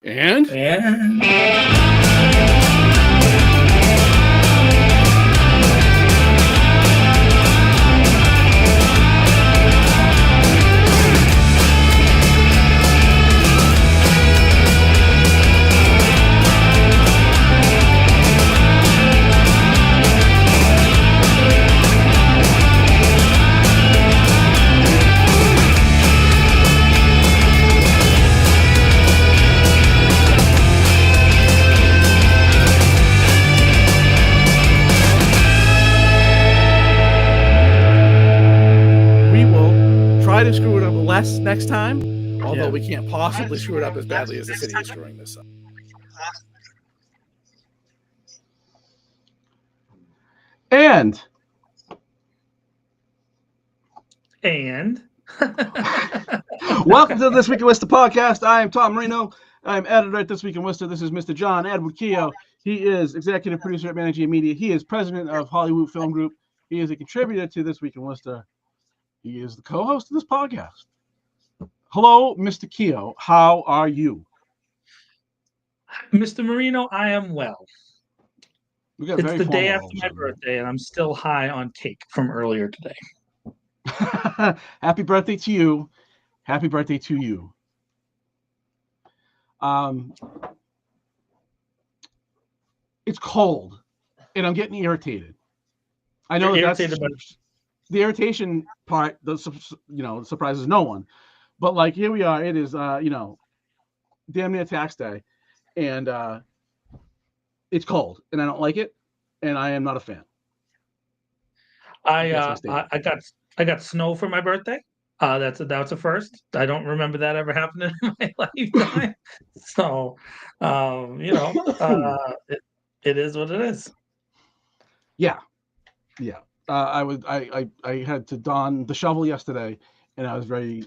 And we will try to screw it up less next time, although we can't possibly screw it up as badly as the city is screwing this up. And welcome to This Week in Worcester podcast. I am Tom Marino. I'm editor at This Week in Worcester. This is Mr. John Edward Keogh. He is executive producer at Managing Media. He is president of Hollywood Film Group. He is a contributor to This Week in Worcester. He is the co-host of this podcast. Hello, Mr. Keogh. How are you? Mr. Marino, I am well. It's the day after my birthday, and I'm still high on cake from earlier today. Happy birthday to you. Happy birthday to you. It's cold, and I'm getting irritated. I know that's the irritation part. Surprises no one. But like here we are. It is damn near tax day, and it's cold, and I don't like it, and I am not a fan. I got snow for my birthday. That's a first. I don't remember that ever happening in my lifetime. So, it is what it is. Yeah. I had to don the shovel yesterday, and I was very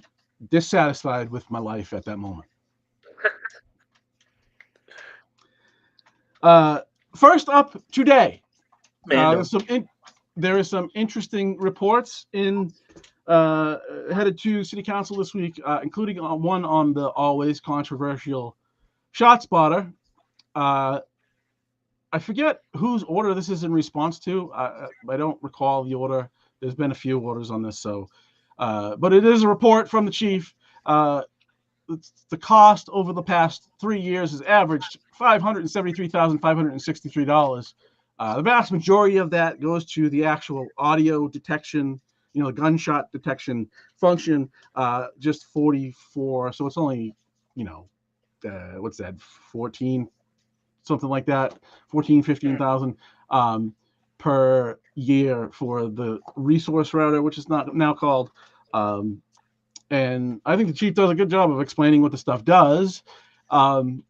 dissatisfied with my life at that moment. First up today, there is some interesting reports headed to City Council this week, including one on the always controversial Shotspotter. I forget whose order this is in response to. I don't recall the order. There's been a few orders on this, but it is a report from the chief. The cost over the past 3 years has averaged $573,563. The vast majority of that goes to the actual audio detection, the gunshot detection function, just 44. So it's only, what's that, 14, something like that, 15,000 per year for the resource router, which is not now called. And I think the chief does a good job of explaining what the stuff does. Quotes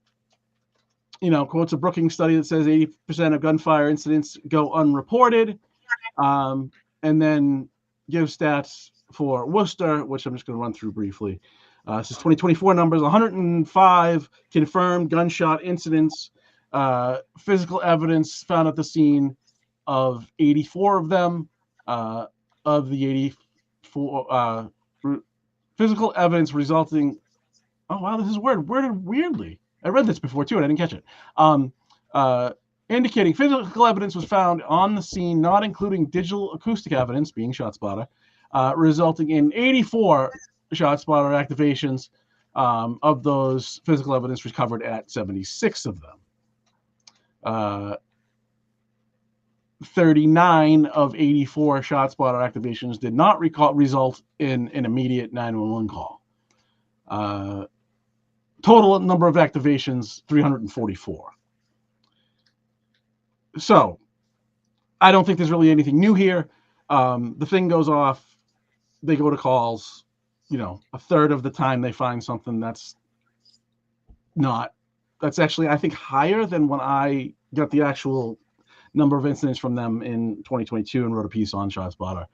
a Brookings study that says 80% of gunfire incidents go unreported, and then gives stats for Worcester, which I'm just going to run through briefly. This is 2024 numbers: 105 confirmed gunshot incidents, physical evidence found at the scene of 84 of them. Of the 84, physical evidence resulting. Oh wow, this is worded weirdly. I read this before too, and I didn't catch it. Indicating physical evidence was found on the scene, not including digital acoustic evidence, being Shotspotter, resulting in 84 Shotspotter activations. Of those, physical evidence recovered at 76 of them. 39 of 84 Shotspotter activations did not result in an immediate 911 call. Total number of activations, 344. So I don't think there's really anything new here. The thing goes off. They go to calls, a third of the time they find something that's actually, I think, higher than when I got the actual number of incidents from them in 2022 and wrote a piece on Shotspotter.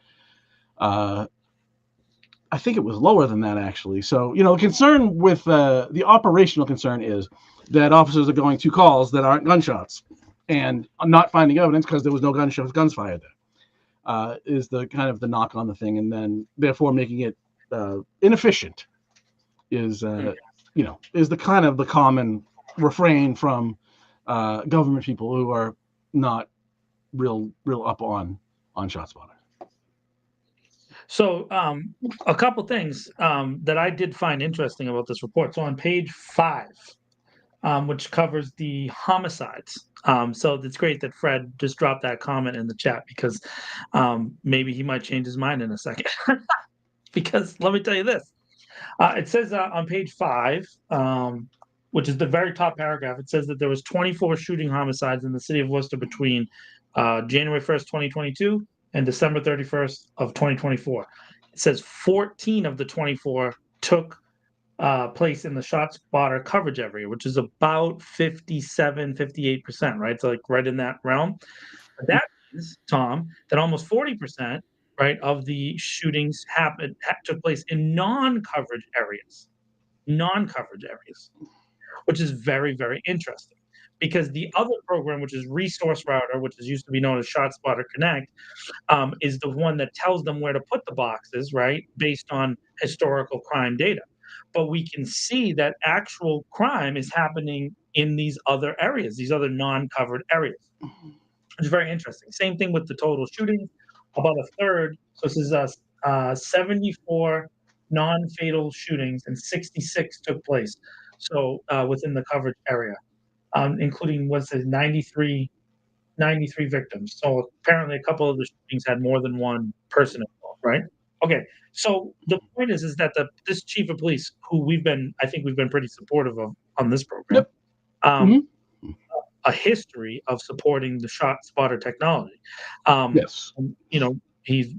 I think it was lower than that, actually. So, the concern with the operational concern is that officers are going to calls that aren't gunshots and not finding evidence because there was no guns fired there. Is the kind of the knock on the thing, and then therefore making it inefficient is the kind of the common refrain from government people who are not real up on ShotSpotter. So a couple things that I did find interesting about this report. So on page 5, which covers the homicides. So it's great that Fred just dropped that comment in the chat, because maybe he might change his mind in a second. Because let me tell you this. It says on page 5, which is the very top paragraph, it says that there was 24 shooting homicides in the city of Worcester between January 1st, 2022 and December 31st of 2024. It says 14 of the 24 took place in the ShotSpotter coverage area, which is about 57, 58%, right? So like right in that realm. But that means, Tom, that almost 40%, right, of the shootings took place in non-coverage areas, which is very, very interesting. Because the other program, which is Resource Router, which is used to be known as ShotSpotter Connect, is the one that tells them where to put the boxes, right, based on historical crime data. But we can see that actual crime is happening in these other areas, these other non-covered areas. It's very interesting. Same thing with the total shootings, about a third. So this is 74 non-fatal shootings, and 66 took place. So within the coverage area, including what's it, 93 victims. So apparently a couple of the shootings had more than one person involved, right? Okay. So the point is that this chief of police, who I think we've been pretty supportive of on this program, Yep. a history of supporting the ShotSpotter technology. Yes. He's,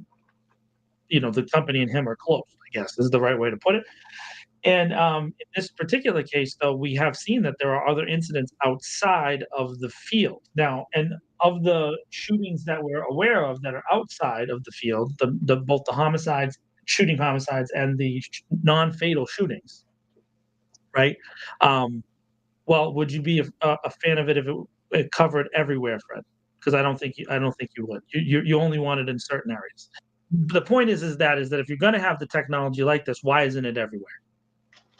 the company and him are close, I guess is the right way to put it. And in this particular case, though, we have seen that there are other incidents outside of the field. Now, and of the shootings that we're aware of that are outside of the field, both the shooting homicides, and the non-fatal shootings, right? Well, would you be a fan of it if it covered everywhere, Fred? Because I don't think you would. You only want it in certain areas. The point is that if you're going to have the technology like this, why isn't it everywhere?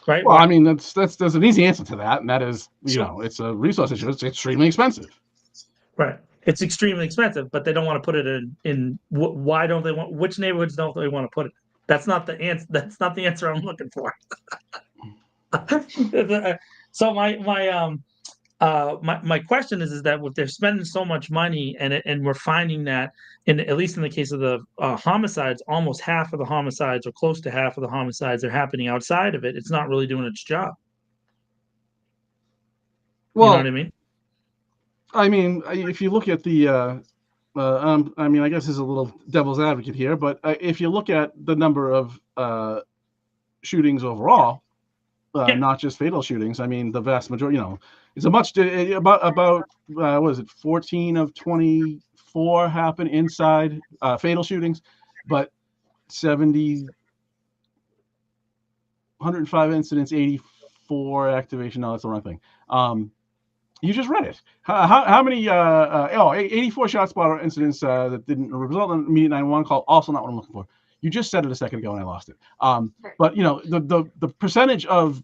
Right. Well, I mean, there's an easy answer to that, and that is, it's a resource issue. It's extremely expensive. Right. It's extremely expensive, but they don't want to put it in. Why don't they want? Which neighborhoods don't they want to put it? That's not the answer. That's not the answer I'm looking for. So my question is that if they're spending so much money, and we're finding that at least in the case of the homicides, almost half of the homicides, or close to half of the homicides, are happening outside of it. It's not really doing its job. Well, you know what I mean? I mean, if you look at the, I mean, I guess there's a little devil's advocate here, but if you look at the number of shootings overall, not just fatal shootings, I mean, the vast majority, it's a much about what is it, 14 of 24 happen inside fatal shootings, but 105 incidents, 84 activation. No, that's the wrong thing. You just read it. How many? 84 ShotSpotter incidents that didn't result in an immediate 911 call. Also not what I'm looking for. You just said it a second ago and I lost it. But the percentage of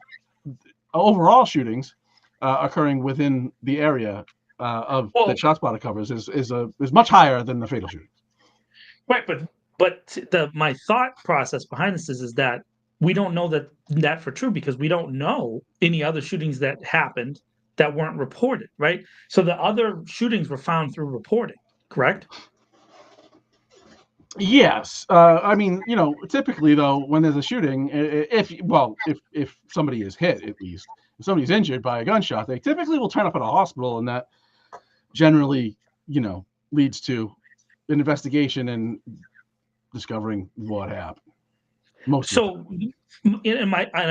overall shootings occurring within the area that ShotSpotter covers is much higher than the fatal shootings. Right, but my thought process behind this is that we don't know that for true, because we don't know any other shootings that happened that weren't reported, right? So the other shootings were found through reporting, correct? Yes. I mean, typically though, when there's a shooting, if somebody is hit, at least if somebody's injured by a gunshot, they typically will turn up at a hospital, and that generally, leads to an investigation and discovering what happened. And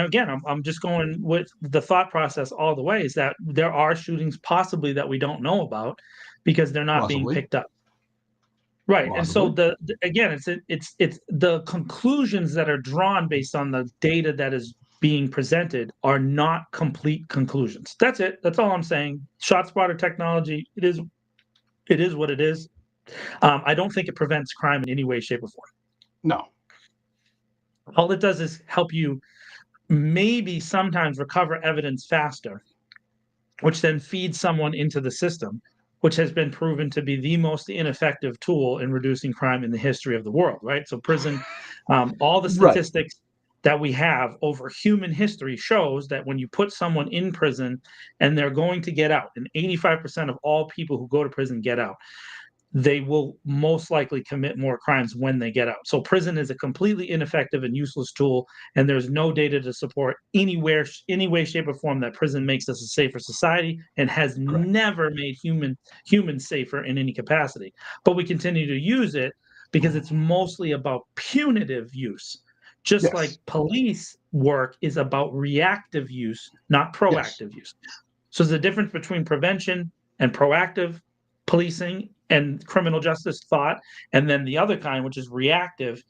again, I'm just going with the thought process all the way, is that there are shootings possibly that we don't know about because they're not being picked up. Right. Possibly. And so again, it's the conclusions that are drawn based on the data that is being presented are not complete conclusions. That's it. That's all I'm saying. ShotSpotter technology, it is what it is. I don't think it prevents crime in any way, shape, or form. No. All it does is help you maybe sometimes recover evidence faster which then feeds someone into the system, which has been proven to be the most ineffective tool in reducing crime in the history of the world, right? So prison, all the Right. statistics that we have over human history shows that when you put someone in prison and they're going to get out, and 85% of all people who go to prison get out, they will most likely commit more crimes when they get out. So prison is a completely ineffective and useless tool, and there's no data to support any way, shape, or form that prison makes us a safer society and has Correct. never made humans safer in any capacity. But we continue to use it because it's mostly about punitive use. Just like Yes. police work is about reactive use, not Yes. proactive use. So there's a difference between prevention and proactive policing and criminal justice thought, and then the other kind, which is reactive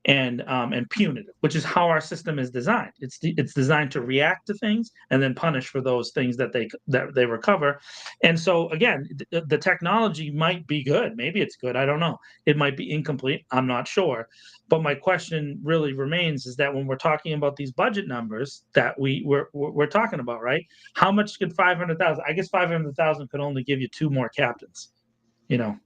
and punitive, which is how our system is designed. It's designed to react to things and then punish for those things that they recover. And so again, the technology might be good. Maybe it's good. I don't know. It might be incomplete. I'm not sure. But my question really remains is that when we're talking about these budget numbers that we're talking about, right? How much could 500,000? I guess 500,000 could only give you 2 more captains. You know.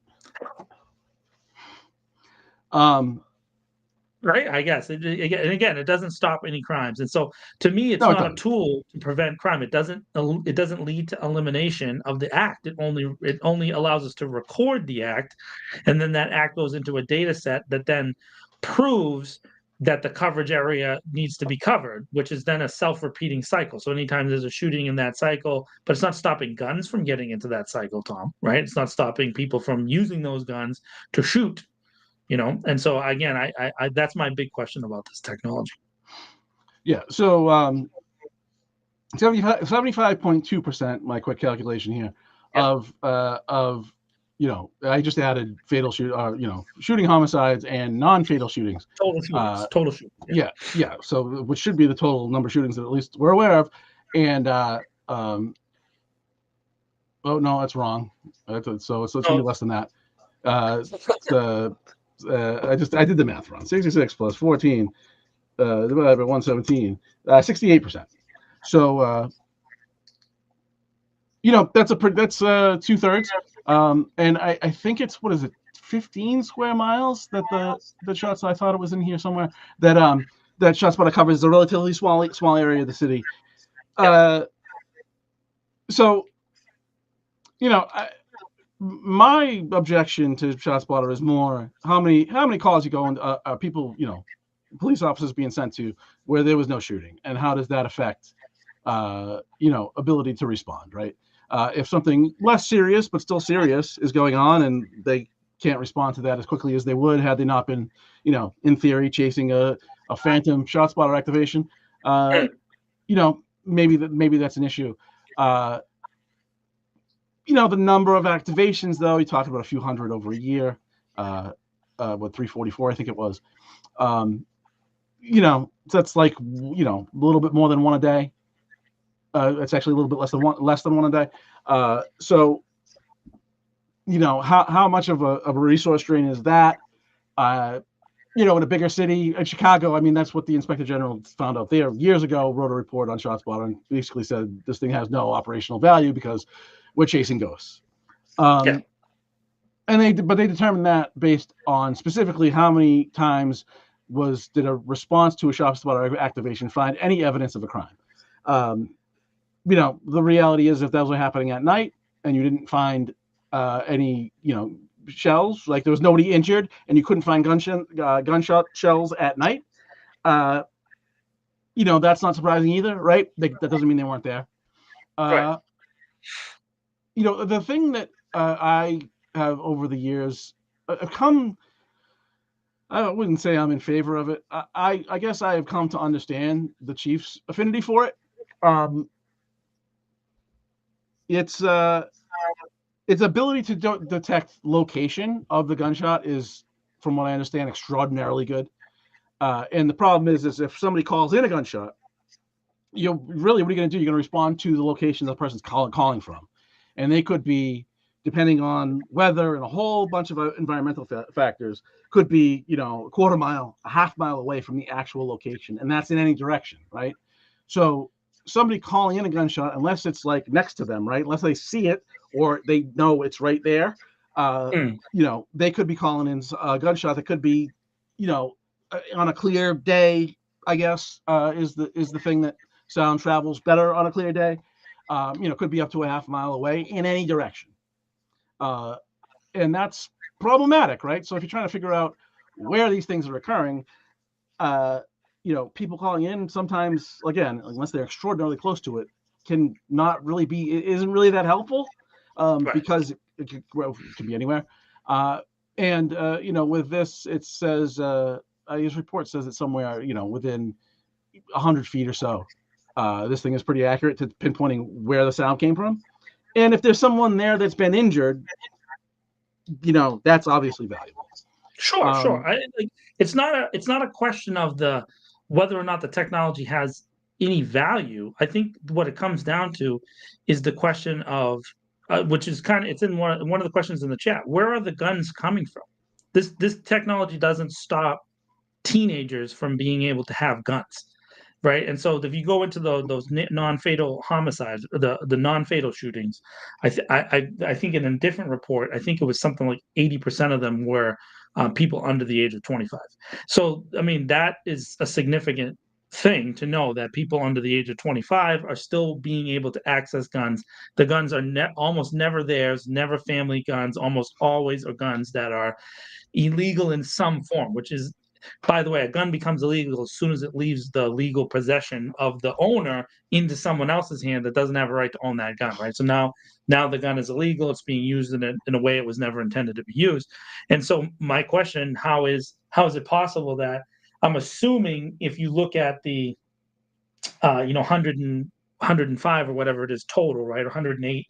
Right, I guess. And again, it doesn't stop any crimes. And so to me, it's No, it not a doesn't. tool to prevent crime. It doesn't lead to elimination of the act. It only allows us to record the act, and then that act goes into a data set that then proves that the coverage area needs to be covered, which is then a self-repeating cycle. So anytime there's a shooting in that cycle, but it's not stopping guns from getting into that cycle, Tom, right? It's not stopping people from using those guns to shoot. And so again, I that's my big question about this technology. Yeah. So 75.2%, my quick calculation here, of I just added shooting homicides and non-fatal shootings. Total shootings. Yeah. So which should be the total number of shootings that at least we're aware of. And oh no, that's wrong. So it's gonna be less than that. I did the math wrong. 66 plus 14 divided by 117, 68%. So that's 2/3. And I think it's 15 square miles that the shots, I thought it was in here somewhere, that Shotspotter covers a relatively small area of the city. So my objection to Shotspotter is more how many calls you go and people, police officers being sent to where there was no shooting, and how does that affect ability to respond, right? If something less serious but still serious is going on and they can't respond to that as quickly as they would had they not been, in theory, chasing a phantom Shotspotter activation, maybe that's an issue. The number of activations, though, you talked about a few hundred over a year, 344, I think it was. That's like, a little bit more than one a day. It's actually a little bit less than one a day. So, how much of a resource drain is that? In a bigger city, in Chicago, I mean, that's what the Inspector General found out there years ago, wrote a report on Shotspotter and basically said this thing has no operational value because we're chasing ghosts. And they determined that based on specifically how many times did a response to a Shotspotter activation find any evidence of a crime. The reality is, if that was happening at night and you didn't find any, shells, like there was nobody injured and you couldn't find gunshot shells at night, that's not surprising either, right? That doesn't mean they weren't there. Right. The thing that I have over the years come, I wouldn't say I'm in favor of it. I guess I have come to understand the Chiefs' affinity for it. Its ability to detect location of the gunshot is, from what I understand, extraordinarily good. And the problem is if somebody calls in a gunshot, what are you going to do? You're going to respond to the location the person's calling from. And they could be, depending on weather and a whole bunch of environmental factors, could be, a quarter mile, a half mile away from the actual location. And that's in any direction, right? So somebody calling in a gunshot, unless it's like next to them, right? Unless they see it or they know it's right there, they could be calling in a gunshot. That could be, on a clear day, I guess, is the thing that sound travels better on a clear day. Could be up to a half mile away in any direction. And that's problematic, right? So if you're trying to figure out where these things are occurring, people calling in sometimes, again, unless they're extraordinarily close to it, can not really isn't really that helpful, because it can be anywhere. With this, it says, his report says that somewhere, within 100 feet or so, this thing is pretty accurate to pinpointing where the sound came from. And if there's someone there that's been injured, that's obviously valuable. Sure. It's not a question of whether or not the technology has any value. I think what it comes down to is the question of, which is it's in one of the questions in the chat. Where are the guns coming from? This technology doesn't stop teenagers from being able to have guns, right? And so if you go into those non-fatal homicides, the non-fatal shootings, I think in a different report, I think it was something like 80% of them were people under the age of 25. So I mean, that is a significant thing to know, that people under the age of 25 are still being able to access guns. The guns are almost never theirs, never family guns, almost always are guns that are illegal in some form, which is, by the way, a gun becomes illegal as soon as it leaves the legal possession of the owner into someone else's hand that doesn't have a right to own that gun, right? So now the gun is illegal. It's being used in a way it was never intended to be used. And so my question, how is it possible that, I'm assuming if you look at the 105 or whatever it is total, right, 108,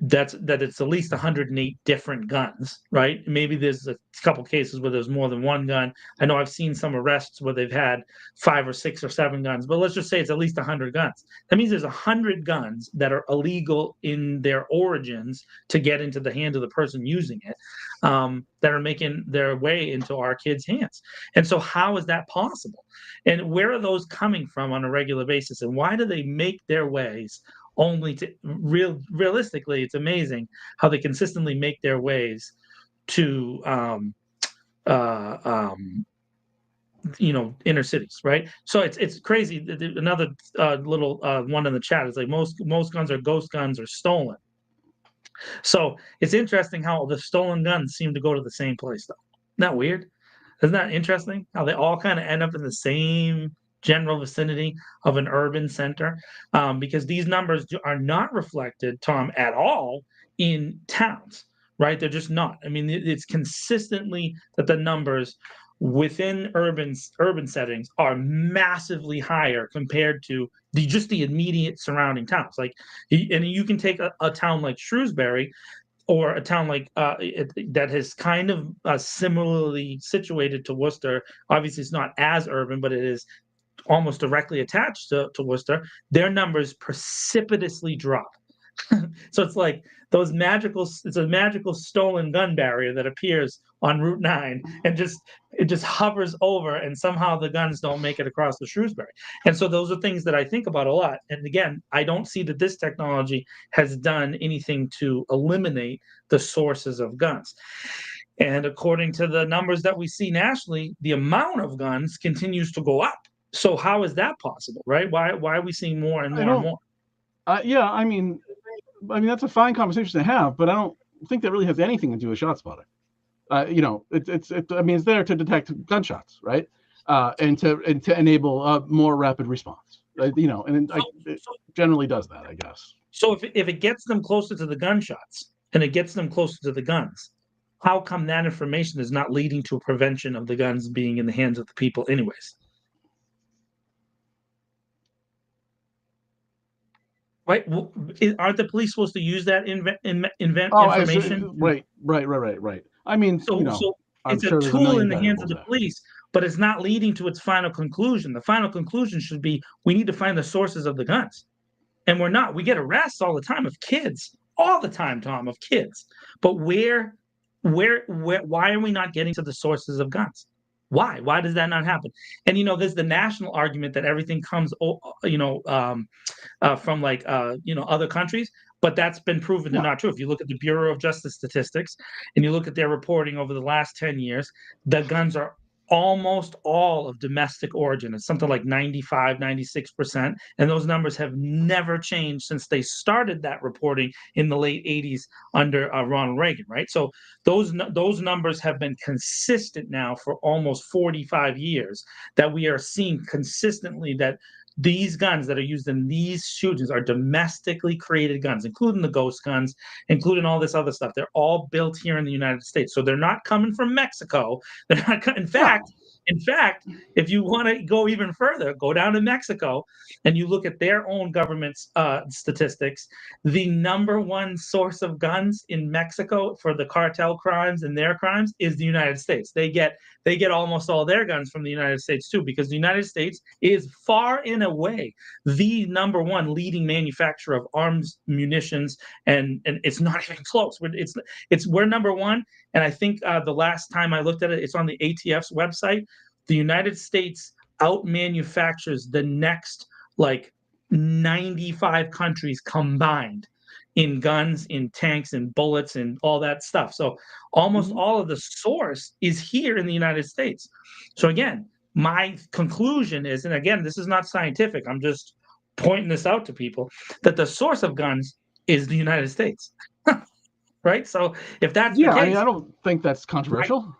that it's at least 108 different guns, right? Maybe there's a couple cases where there's more than one gun. I know I've seen some arrests where they've had 5 or 6 or 7 guns, but let's just say it's at least 100 guns. That means there's 100 guns that are illegal in their origins to get into the hand of the person using it, that are making their way into our kids' hands. And so how is that possible? And where are those coming from on a regular basis? And why do they make their ways only to realistically, it's amazing how they consistently make their ways to inner cities, right? So it's crazy. Another little one in the chat is like, most guns are ghost guns or stolen. So it's interesting how the stolen guns seem to go to the same place, though. Isn't that weird? Isn't that interesting how they all kind of end up in the same general vicinity of an urban center? Because these numbers are not reflected, Tom, at all in towns, right? They're just not. I mean, it's consistently that the numbers within urban settings are massively higher compared to just the immediate surrounding towns. Like, and you can take a town like Shrewsbury, or a town like that is kind of similarly situated to Worcester. Obviously, it's not as urban, but it is almost directly attached to Worcester. Their numbers precipitously drop. So it's like it's a magical stolen gun barrier that appears on Route 9 and it just hovers over, and somehow the guns don't make it across the Shrewsbury. And so those are things that I think about a lot. And again, I don't see that this technology has done anything to eliminate the sources of guns. And according to the numbers that we see nationally, the amount of guns continues to go up. So how is that possible, right? Why are we seeing more and more and more? Yeah, I mean, that's a fine conversation to have, but I don't think that really has anything to do with ShotSpotter. It's there to detect gunshots, right? And to enable a more rapid response. It generally does that, I guess. So if it gets them closer to the gunshots and it gets them closer to the guns, how come that information is not leading to a prevention of the guns being in the hands of the people anyways? Right? Aren't the police supposed to use that information? Right. I mean, so it's a tool in the hands of the police, but it's not leading to its final conclusion. The final conclusion should be, we need to find the sources of the guns. And we're not. We get arrests all the time of kids, all the time, Tom, of kids. But why are we not getting to the sources of guns? Why does that not happen? And there's the national argument that everything comes from like other countries, but that's been proven to No. not true. If you look at the Bureau of Justice Statistics and you look at their reporting over the last 10 years, the guns are almost all of domestic origin. It's something like 95, 96%. And those numbers have never changed since they started that reporting in the late 80s under Ronald Reagan, right? So those numbers have been consistent now for almost 45 years, that we are seeing consistently that these guns that are used in these shootings are domestically created guns, including the ghost guns, including all this other stuff. They're all built here in the United States. So they're not coming from Mexico. They're not. In fact, if you want to go even further, go down to Mexico and you look at their own government's statistics. The number one source of guns in Mexico for the cartel crimes and their crimes is the United States. They get almost all their guns from the United States too, because the United States is far and away the number one leading manufacturer of arms, munitions, and it's not even close. We're number one. And I think the last time I looked at it, it's on the ATF's website. The United States out manufactures the next like 95 countries combined in guns, in tanks, in bullets, and all that stuff. So almost all of the source is here in the United States. So again, my conclusion is, and again, this is not scientific, I'm just pointing this out to people, that the source of guns is the United States. Right? So if that's the case, I mean, I don't think that's controversial.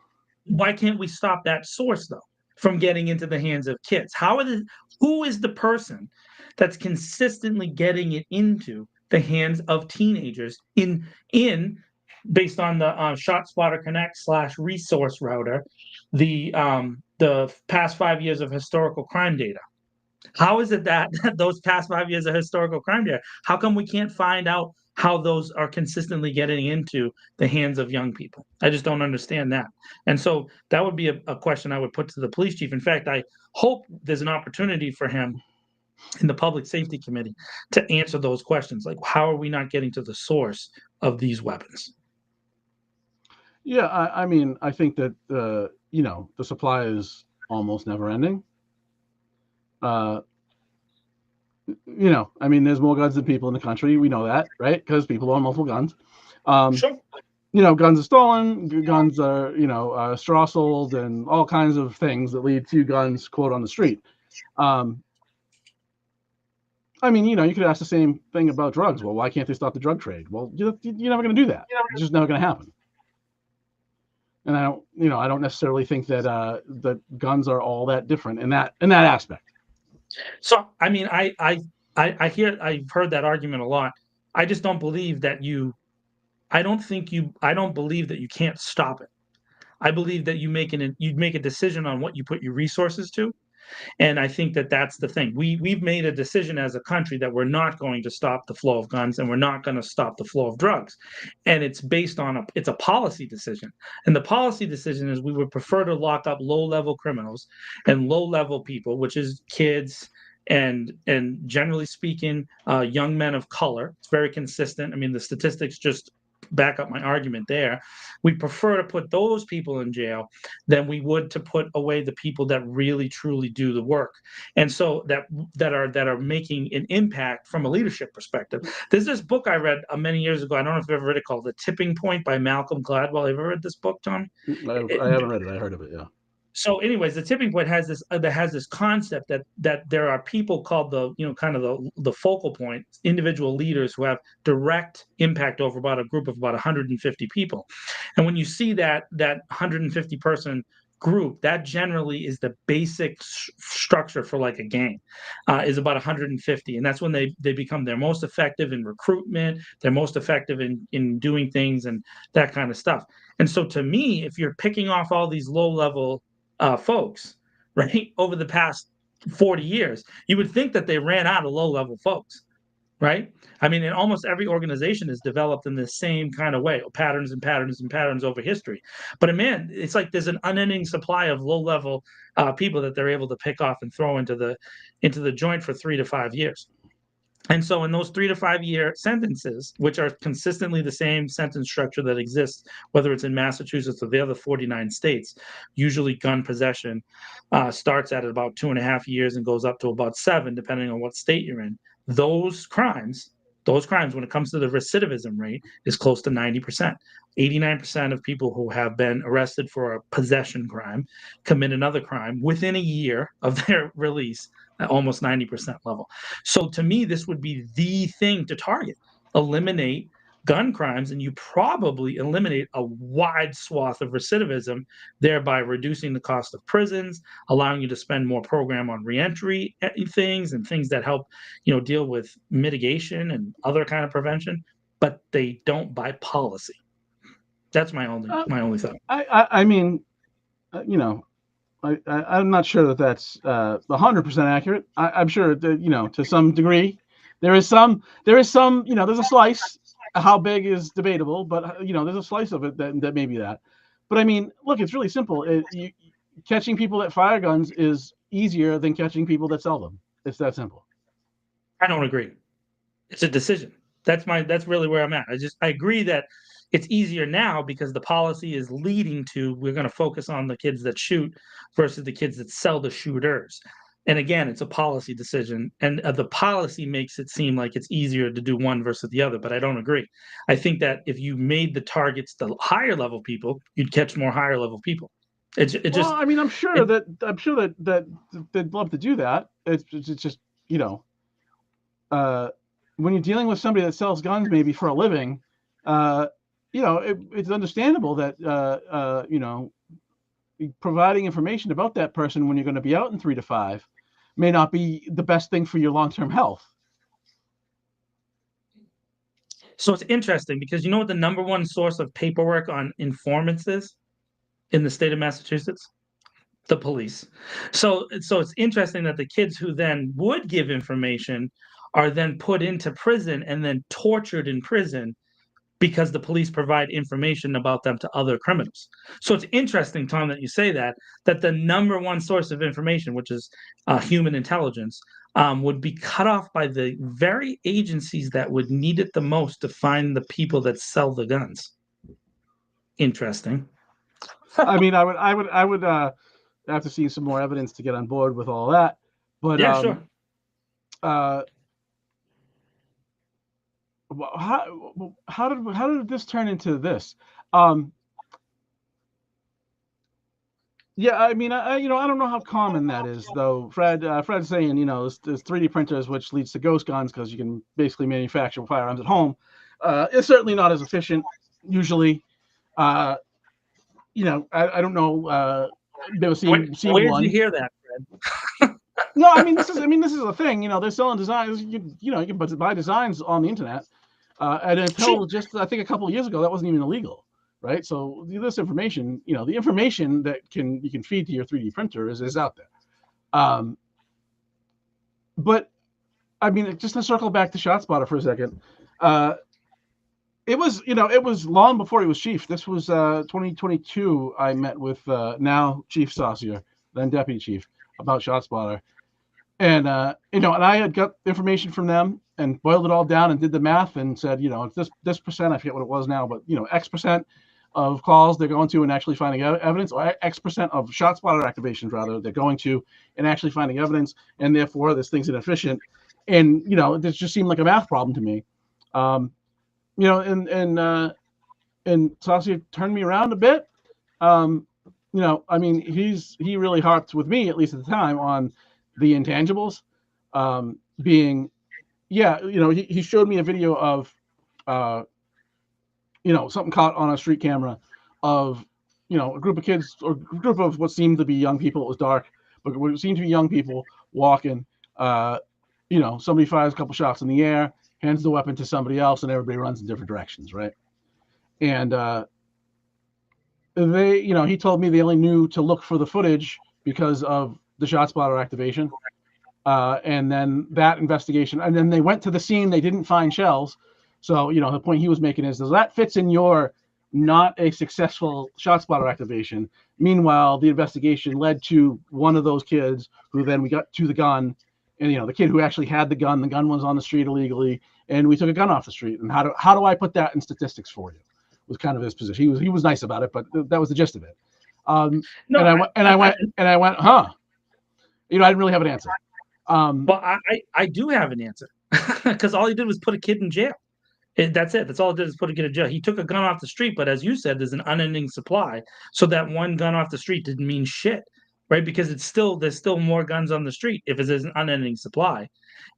Why can't we stop that source though from getting into the hands of kids? Who is the person that's consistently getting it into the hands of teenagers in based on the Shotspotter Connect /resource router, the past 5 years of historical crime data? How is it that those past 5 years of historical crime data, how come we can't find out how those are consistently getting into the hands of young people? I just don't understand that. And so that would be a question I would put to the police chief. In fact, I hope there's an opportunity for him in the Public Safety Committee to answer those questions. Like, how are we not getting to the source of these weapons? Yeah, I mean, I think that, the supply is almost never ending. I mean, there's more guns than people in the country. We know that, right? Because people own multiple guns. Sure. Guns are stolen. Guns are straw sold, and all kinds of things that lead to guns, quote, on the street. I mean, you could ask the same thing about drugs. Well, why can't they stop the drug trade? Well, you're never going to do that. It's just never going to happen. And I don't necessarily think that that guns are all that different in that aspect. So, I mean, I've heard that argument a lot. I just don't believe that I don't believe that you can't stop it. I believe that you make a decision on what you put your resources to. And I think that that's the thing. We've made a decision as a country that we're not going to stop the flow of guns and we're not going to stop the flow of drugs. And it's based on it's a policy decision. And the policy decision is we would prefer to lock up low-level criminals and low-level people, which is kids and generally speaking, young men of color. It's very consistent. I mean, the statistics just back up my argument there. We prefer to put those people in jail than we would to put away the people that really truly do the work, and so that are making an impact from a leadership perspective. There's this book I read many years ago. I don't know if you've ever read it, called The Tipping Point by Malcolm Gladwell. Have you ever read this book, Tom? I haven't read it. I heard of it. Yeah. So, anyways, the tipping point has this concept that there are people called the focal point, individual leaders who have direct impact over about a group of about 150 people, and when you see that 150 person group, that generally is the basic structure for like a gang, is about 150, and that's when they become their most effective in recruitment, they're most effective in doing things and that kind of stuff. And so, to me, if you're picking off all these low level folks, right, over the past 40 years, you would think that they ran out of low-level folks, right? I mean, and almost every organization is developed in the same kind of way, patterns and patterns and patterns over history. But man, it's like there's an unending supply of low-level people that they're able to pick off and throw into the joint for 3 to 5 years. And so in those 3 to 5 year sentences, which are consistently the same sentence structure that exists, whether it's in Massachusetts or the other 49 states, usually gun possession starts at about 2.5 years and goes up to about 7, depending on what state you're in. Those crimes, when it comes to the recidivism rate, is close to 90%. 89% of people who have been arrested for a possession crime commit another crime within a year of their release, at almost 90% level. So to me, this would be the thing to target. Eliminate gun crimes, and you probably eliminate a wide swath of recidivism, thereby reducing the cost of prisons, allowing you to spend more program on reentry things and things that help, deal with mitigation and other kind of prevention. But they don't by policy. That's my only thought. I mean, I'm not sure that that's 100% accurate. I'm sure that, to some degree, there's a slice. How big is debatable, but there's a slice of it that may be that. But I mean, look, it's really simple. Catching people that fire guns is easier than catching people that sell them. It's that simple. I don't agree. It's a decision. That's really where I'm at. I agree that it's easier now because the policy is leading to, we're going to focus on the kids that shoot versus the kids that sell the shooters. And again, it's a policy decision, and the policy makes it seem like it's easier to do one versus the other, but I don't agree. I think that if you made the targets the higher level people, you'd catch more higher level people. Well, I mean, I'm sure that they'd love to do that. It's just, when you're dealing with somebody that sells guns maybe for a living, it's understandable that providing information about that person when you're going to be out in 3 to 5 may not be the best thing for your long-term health. So it's interesting because you know what the number one source of paperwork on informants is in the state of Massachusetts? The police. So it's interesting that the kids who then would give information are then put into prison and then tortured in prison because the police provide information about them to other criminals. So it's interesting, Tom, that you say that the number one source of information, which is human intelligence, would be cut off by the very agencies that would need it the most to find the people that sell the guns. Interesting. I mean, I would have to see some more evidence to get on board with all that. But yeah, sure. How did this turn into this? Yeah, I mean, I don't know how common that is, though. Fred's saying, there's 3D printers, which leads to ghost guns because you can basically manufacture firearms at home. It's certainly not as efficient usually. I don't know. Never seen Where did one. you hear that, Fred? No, I mean this is a thing. They're selling designs. You can buy designs on the internet. And until just, I think, a couple of years ago, that wasn't even illegal, right? So this information, the information that you can feed to your 3D printer is out there. But I mean, just to circle back to Shotspotter for a second, it was long before he was chief. This was 2022. I met with now Chief Saucier, then Deputy Chief, about Shotspotter. And and I had got information from them and boiled it all down and did the math and said, it's this percent, I forget what it was now, but X percent of calls they're going to and actually finding evidence, or X percent of Shotspotter activations rather they're going to and actually finding evidence, and therefore this thing's inefficient. And this just seemed like a math problem to me. And Saucier turned me around a bit. I mean, he really harped with me, at least at the time, on the intangibles being, he showed me a video of, something caught on a street camera of, a group of kids or a group of what seemed to be young people. It was dark, but what seemed to be young people walking. Somebody fires a couple shots in the air, hands the weapon to somebody else, and everybody runs in different directions, right? And he told me they only knew to look for the footage because of the Shotspotter activation, and then that investigation, and then they went to the scene. They didn't find shells, so the point he was making is that fits in your not a successful Shotspotter activation. Meanwhile, the investigation led to one of those kids who then we got to the gun, and the kid who actually had the gun was on the street illegally, and we took a gun off the street. And how do I put that in statistics for you? Was kind of his position. He was nice about it, but that was the gist of it. No, and I went, huh? I didn't really have an answer. But I do have an answer, because all he did was put a kid in jail. That's it. That's all it did, is put a kid in jail. He took a gun off the street, but as you said, there's an unending supply. So that one gun off the street didn't mean shit, right? Because there's still more guns on the street if there's an unending supply.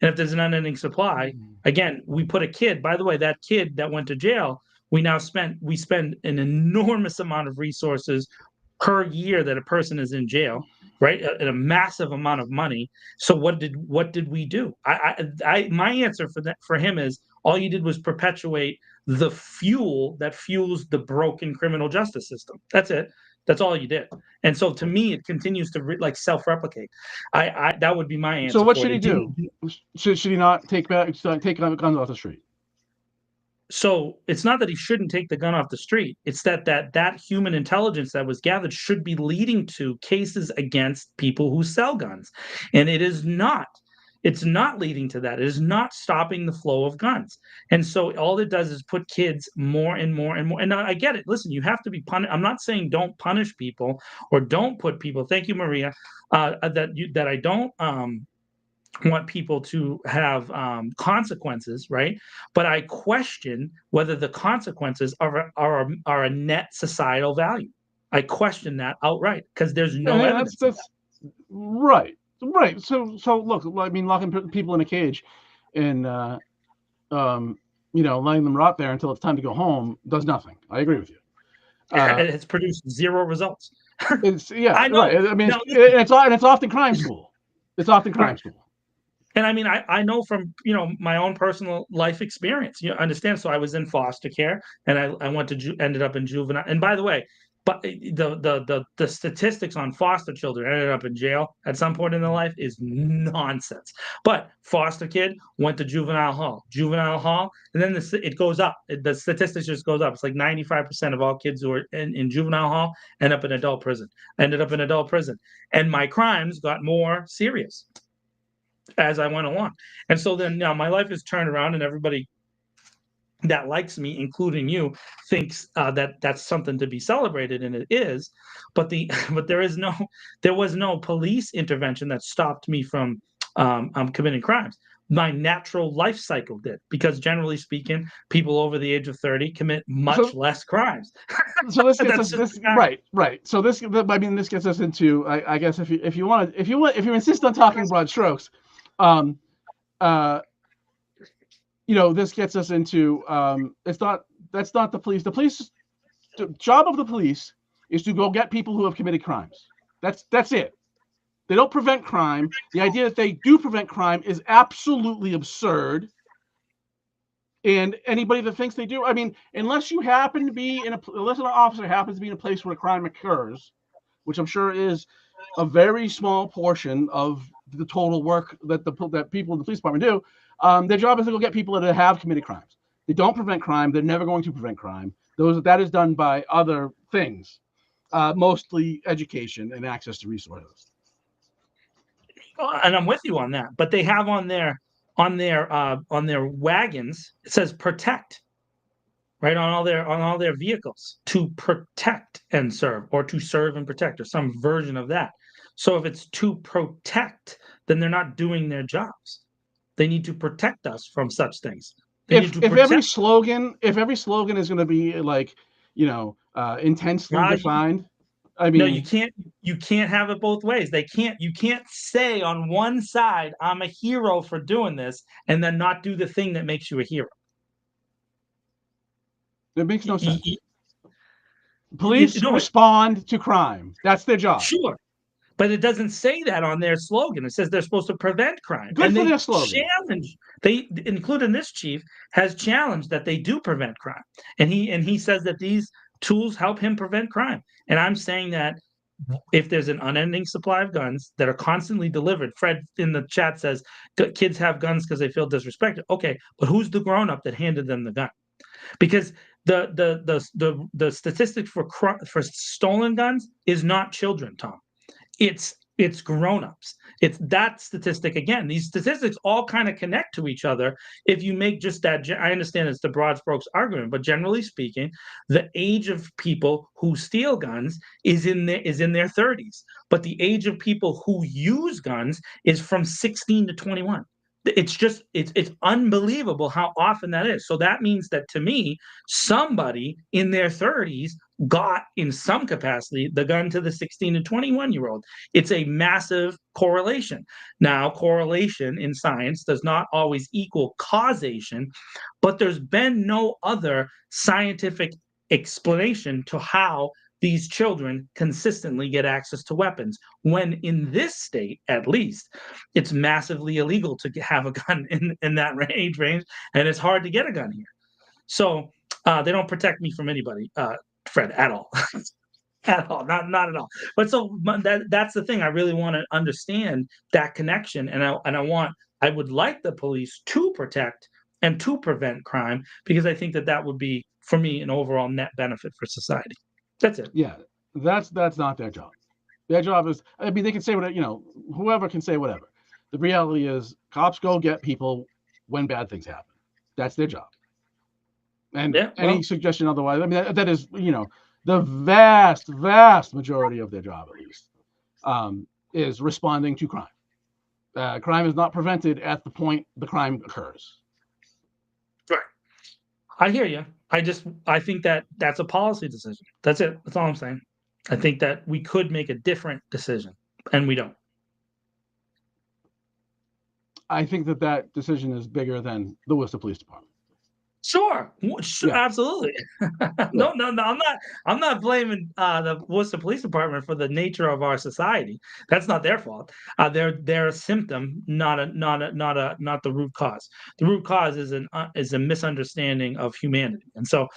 And if there's an unending supply, again, we put a kid. By the way, that kid that went to jail, we spend an enormous amount of resources per year that a person is in jail, right? A massive amount of money. So what did we do? My answer for him is, all you did was perpetuate the fuel that fuels the broken criminal justice system. That's it. That's all you did. And so to me, it continues to self-replicate. That would be my answer. So what should he do? Should he not take guns off the street? So it's not that he shouldn't take the gun off the street. It's that human intelligence that was gathered should be leading to cases against people who sell guns. And it is not. It's not leading to that. It is not stopping the flow of guns. And so all it does is put kids more and more and more. And I get it. Listen, you have to be punished. I'm not saying don't punish people or don't put people. Thank you, Maria. That I don't want people to have consequences, right? But I question whether the consequences are a net societal value. I question that outright, because there's no evidence. That's right. Right. So look, I mean, locking people in a cage and letting them rot there until it's time to go home does nothing. I agree with you. It's produced zero results. I know. Right. I mean, it's often crime school. It's often crime school. And I mean, I know from my own personal life experience. You understand? So I was in foster care, and I ended up in juvenile. And by the way, but the statistics on foster children ended up in jail at some point in their life is nonsense. But foster kid went to juvenile hall, and then it goes up. The statistics just goes up. It's like 95% of all kids who are in juvenile hall ended up in adult prison. And my crimes got more serious as I went along. And so then now my life is turned around, and everybody that likes me, including you, thinks that that's something to be celebrated, and it is. But there was no police intervention that stopped me from committing crimes. My natural life cycle did, because generally speaking, people over the age of 30 commit much less crimes. So this gets us right. So this gets us into, I guess, if you insist on talking broad strokes, this gets us into that's not the police. The job of the police is to go get people who have committed crimes. That's it. They don't prevent crime. The idea that they do prevent crime is absolutely absurd. And anybody that thinks they do, I mean, unless you happen to be unless an officer happens to be in a place where a crime occurs, which I'm sure is a very small portion of the total work that people in the police department do. Their job is to go get people that have committed crimes. They don't prevent crime. They're never going to prevent crime. That is done by other things, mostly education and access to resources. And I'm with you on that. But they have on their wagons, it says protect, right, on all their vehicles, to protect and serve, or to serve and protect, or some version of that. So if it's to protect, then they're not doing their jobs. They need to protect us from such things. If every slogan is going to be intensely defined, I mean, no, you can't have it both ways. You can't say on one side, I'm a hero for doing this, and then not do the thing that makes you a hero. It makes no sense. Police respond to crime. That's their job. Sure. But it doesn't say that on their slogan. It says they're supposed to prevent crime. Good for their slogan. Including this chief, has challenged that they do prevent crime. And he says that these tools help him prevent crime. And I'm saying that if there's an unending supply of guns that are constantly delivered, Fred in the chat says kids have guns because they feel disrespected. Okay, but who's the grown-up that handed them the gun? Because the statistics for stolen guns is not children, Tom. It's It's grown-ups. It's that statistic again. These statistics all kind of connect to each other. If you make just that, I understand it's the broad strokes argument, but generally speaking, the age of people who steal guns is in their 30s. But the age of people who use guns is from 16 to 21. It's unbelievable how often that is. So that means that to me, somebody in their 30s got in some capacity the gun to the 16 to 21-year-old. It's a massive correlation. Now, correlation in science does not always equal causation, but there's been no other scientific explanation to how these children consistently get access to weapons, when in this state, at least, it's massively illegal to have a gun in that age range, and it's hard to get a gun here. So they don't protect me from anybody, Fred, at all. At all, not at all. But so that's the thing. I really want to understand that connection, and I would like the police to protect and to prevent crime, because I think that would be, for me, an overall net benefit for society. That's it. Yeah, that's not their job. Their job is, I mean, they can say whatever, whoever can say whatever. The reality is, cops go get people when bad things happen. That's their job. And any suggestion otherwise, I mean, that is, the vast majority of their job, at least, is responding to crime. Crime is not prevented at the point the crime occurs. Right. I hear you. I think that's a policy decision. That's it. That's all I'm saying. I think that we could make a different decision, and we don't. I think that decision is bigger than the Worcester Police Department. Sure, absolutely. No, I'm not blaming the Worcester Police Department for the nature of our society. That's not their fault. They're a symptom, not the root cause. The root cause is a misunderstanding of humanity, and so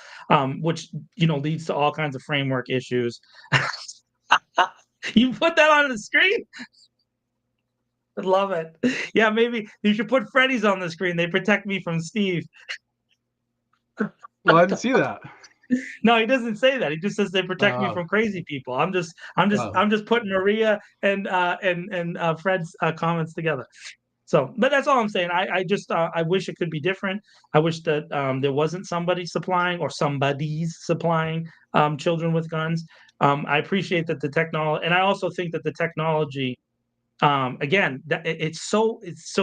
which leads to all kinds of framework issues. You put that on the screen. I love it. Yeah, maybe you should put Freddy's on the screen. They protect me from Steve. Well, I didn't see that. No, he doesn't say that. He just says they protect me from crazy people. I'm just putting Maria and Fred's comments together. So, but that's all I'm saying. I wish it could be different. I wish that there wasn't somebody's supplying children with guns. I appreciate that the technology, and I also think that the technology, again, it's so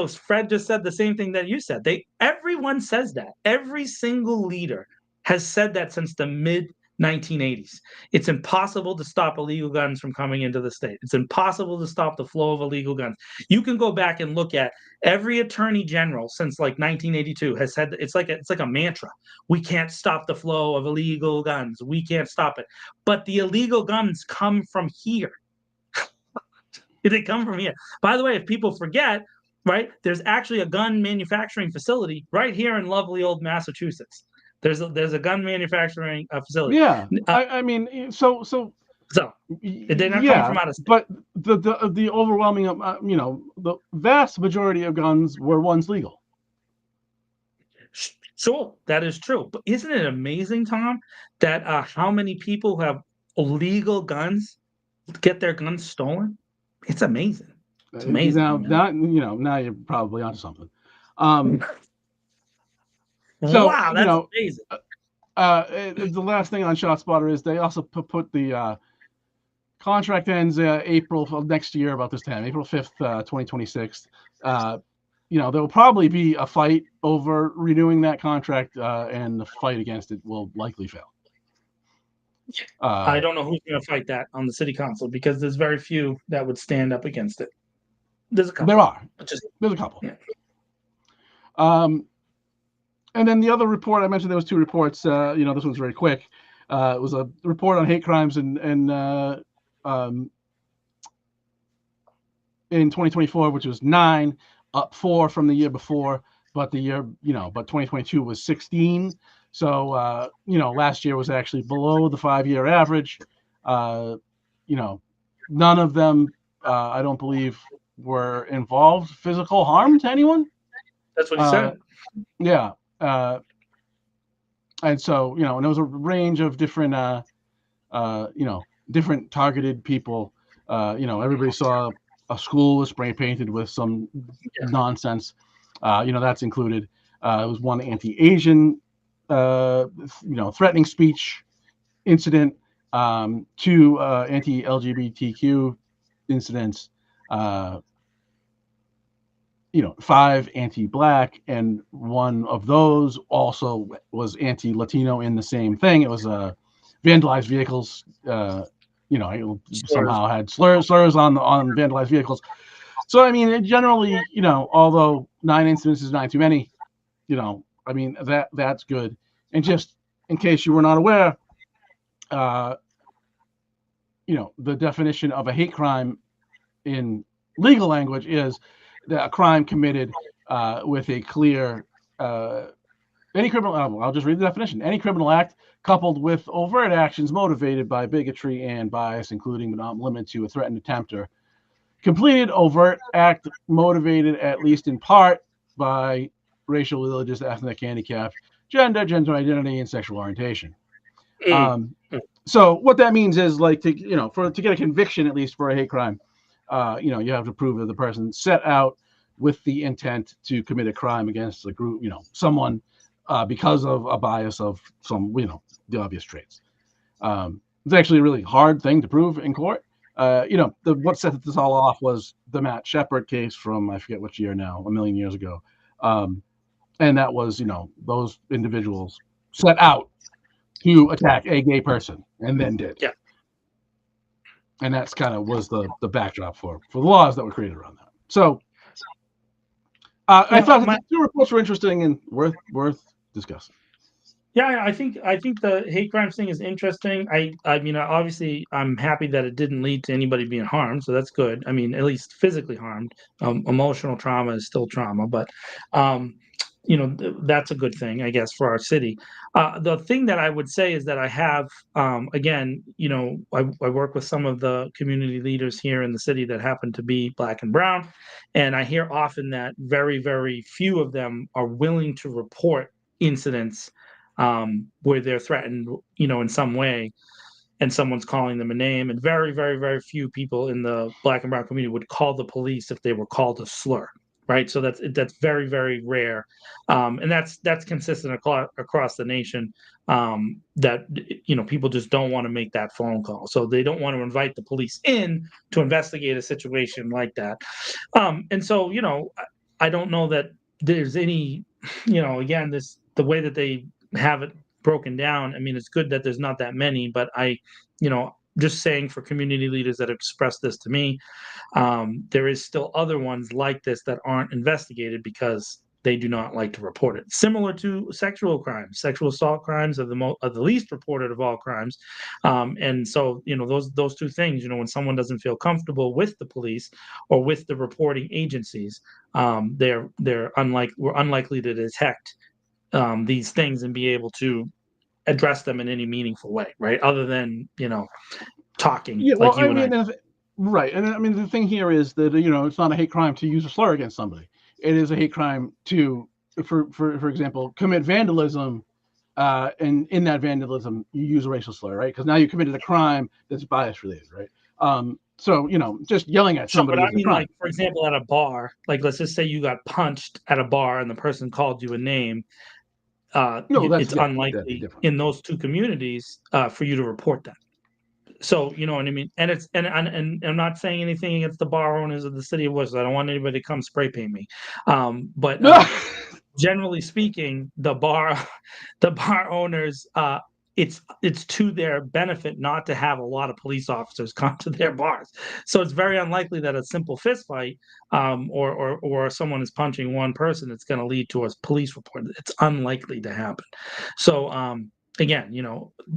Fred just said the same thing that you said. Everyone says that. Every single leader has said that since the mid 1980s. It's impossible to stop illegal guns from coming into the state. It's impossible to stop the flow of illegal guns. You can go back and look at every attorney general since like 1982 has said it's like a mantra. We can't stop the flow of illegal guns. We can't stop it. But the illegal guns come from here. They come from here. By the way, if people forget, right, there's actually a gun manufacturing facility right here in lovely old Massachusetts. There's a gun manufacturing facility. Yeah, I mean, so it did not come from out of state. But the overwhelming, the vast majority of guns were once legal. Sure, that is true. But isn't it amazing, Tom, that how many people who have illegal guns get their guns stolen? It's amazing. It's amazing. Now you're probably onto something. So, wow, that's amazing. The last thing on Shotspotter is they also put the contract ends April of next year about this time, April 5th, 2026. There will probably be a fight over renewing that contract, and the fight against it will likely fail. I don't know who's going to fight that on the city council, because there's very few that would stand up against it. There's a couple. There are. There's a couple. Yeah. And then the other report, I mentioned there was two reports. This one's very quick. It was a report on hate crimes in 2024, which was 9, up 4 from the year before. But 2022 was 16. So, last year was actually below the 5-year average. None of them, I don't believe, were involved physical harm to anyone. That's what he said. Yeah. And so, and there was a range of different, different targeted people. Everybody saw a school was spray painted with some nonsense. That's included. It was one anti-Asian, threatening speech incident, 2 anti-LGBTQ incidents, 5 anti-black, and one of those also was anti-Latino in the same thing. It was vandalized vehicles. Somehow had slurs on vandalized vehicles. So I mean, generally, although 9 incidents is not too many, that's good. And just in case you were not aware, the definition of a hate crime in legal language is that a crime committed with a clear any criminal. I'll just read the definition: any criminal act coupled with overt actions motivated by bigotry and bias, including but not limited to a threatened attempt or completed overt act motivated at least in part by racial, religious, ethnic, handicap, gender identity, and sexual orientation. So what that means is, like, to get a conviction, at least for a hate crime, you have to prove that the person set out with the intent to commit a crime against a group, someone, because of a bias of some, the obvious traits. It's actually a really hard thing to prove in court. What set this all off was the Matt Shepard case from, I forget which year now, a million years ago. And that was, those individuals set out to attack a gay person and then did. Yeah. And that's kind of was the backdrop for the laws that were created around that. So I thought the 2 reports were interesting and worth discussing. Yeah, I think the hate crimes thing is interesting. I mean, obviously, I'm happy that it didn't lead to anybody being harmed, so that's good. I mean, at least physically harmed. Emotional trauma is still trauma, but that's a good thing, I guess, for our city. The thing that I would say is that I have, again, I work with some of the community leaders here in the city that happen to be Black and brown, and I hear often that very, very few of them are willing to report incidents where they're threatened, in some way, and someone's calling them a name. And very, very, very few people in the Black and brown community would call the police if they were called a slur, right? So that's very, very rare, and that's consistent across the nation. That people just don't want to make that phone call, so they don't want to invite the police in to investigate a situation like that. And so I don't know that there's any, again, the way that they have it broken down. I mean, it's good that there's not that many, but just saying, for community leaders that express this to me, there is still other ones like this that aren't investigated because they do not like to report it. Similar to sexual crimes, sexual assault crimes are the least reported of all crimes, and so those 2 things. When someone doesn't feel comfortable with the police or with the reporting agencies, we're unlikely to detect these things and be able to address them in any meaningful way, right? Other than talking. Yeah, well, like you and I. Right, and I mean, the thing here is that it's not a hate crime to use a slur against somebody. It is a hate crime to, for example, commit vandalism, and in that vandalism you use a racial slur, right? Because now you committed a crime that's bias related, right? So just yelling at somebody. But I mean, like, for example, at a bar, like, let's just say you got punched at a bar and the person called you a name. It's unlikely in those 2 communities for you to report that. So you know what I mean, and I'm not saying anything against the bar owners of the city of Worcester. I don't want anybody to come spray paint me, but generally speaking, the bar owners, it's to their benefit not to have a lot of police officers come to their bars. So it's very unlikely that a simple fist fight, or someone is punching one person, it's going to lead to a police report. It's unlikely to happen. So again,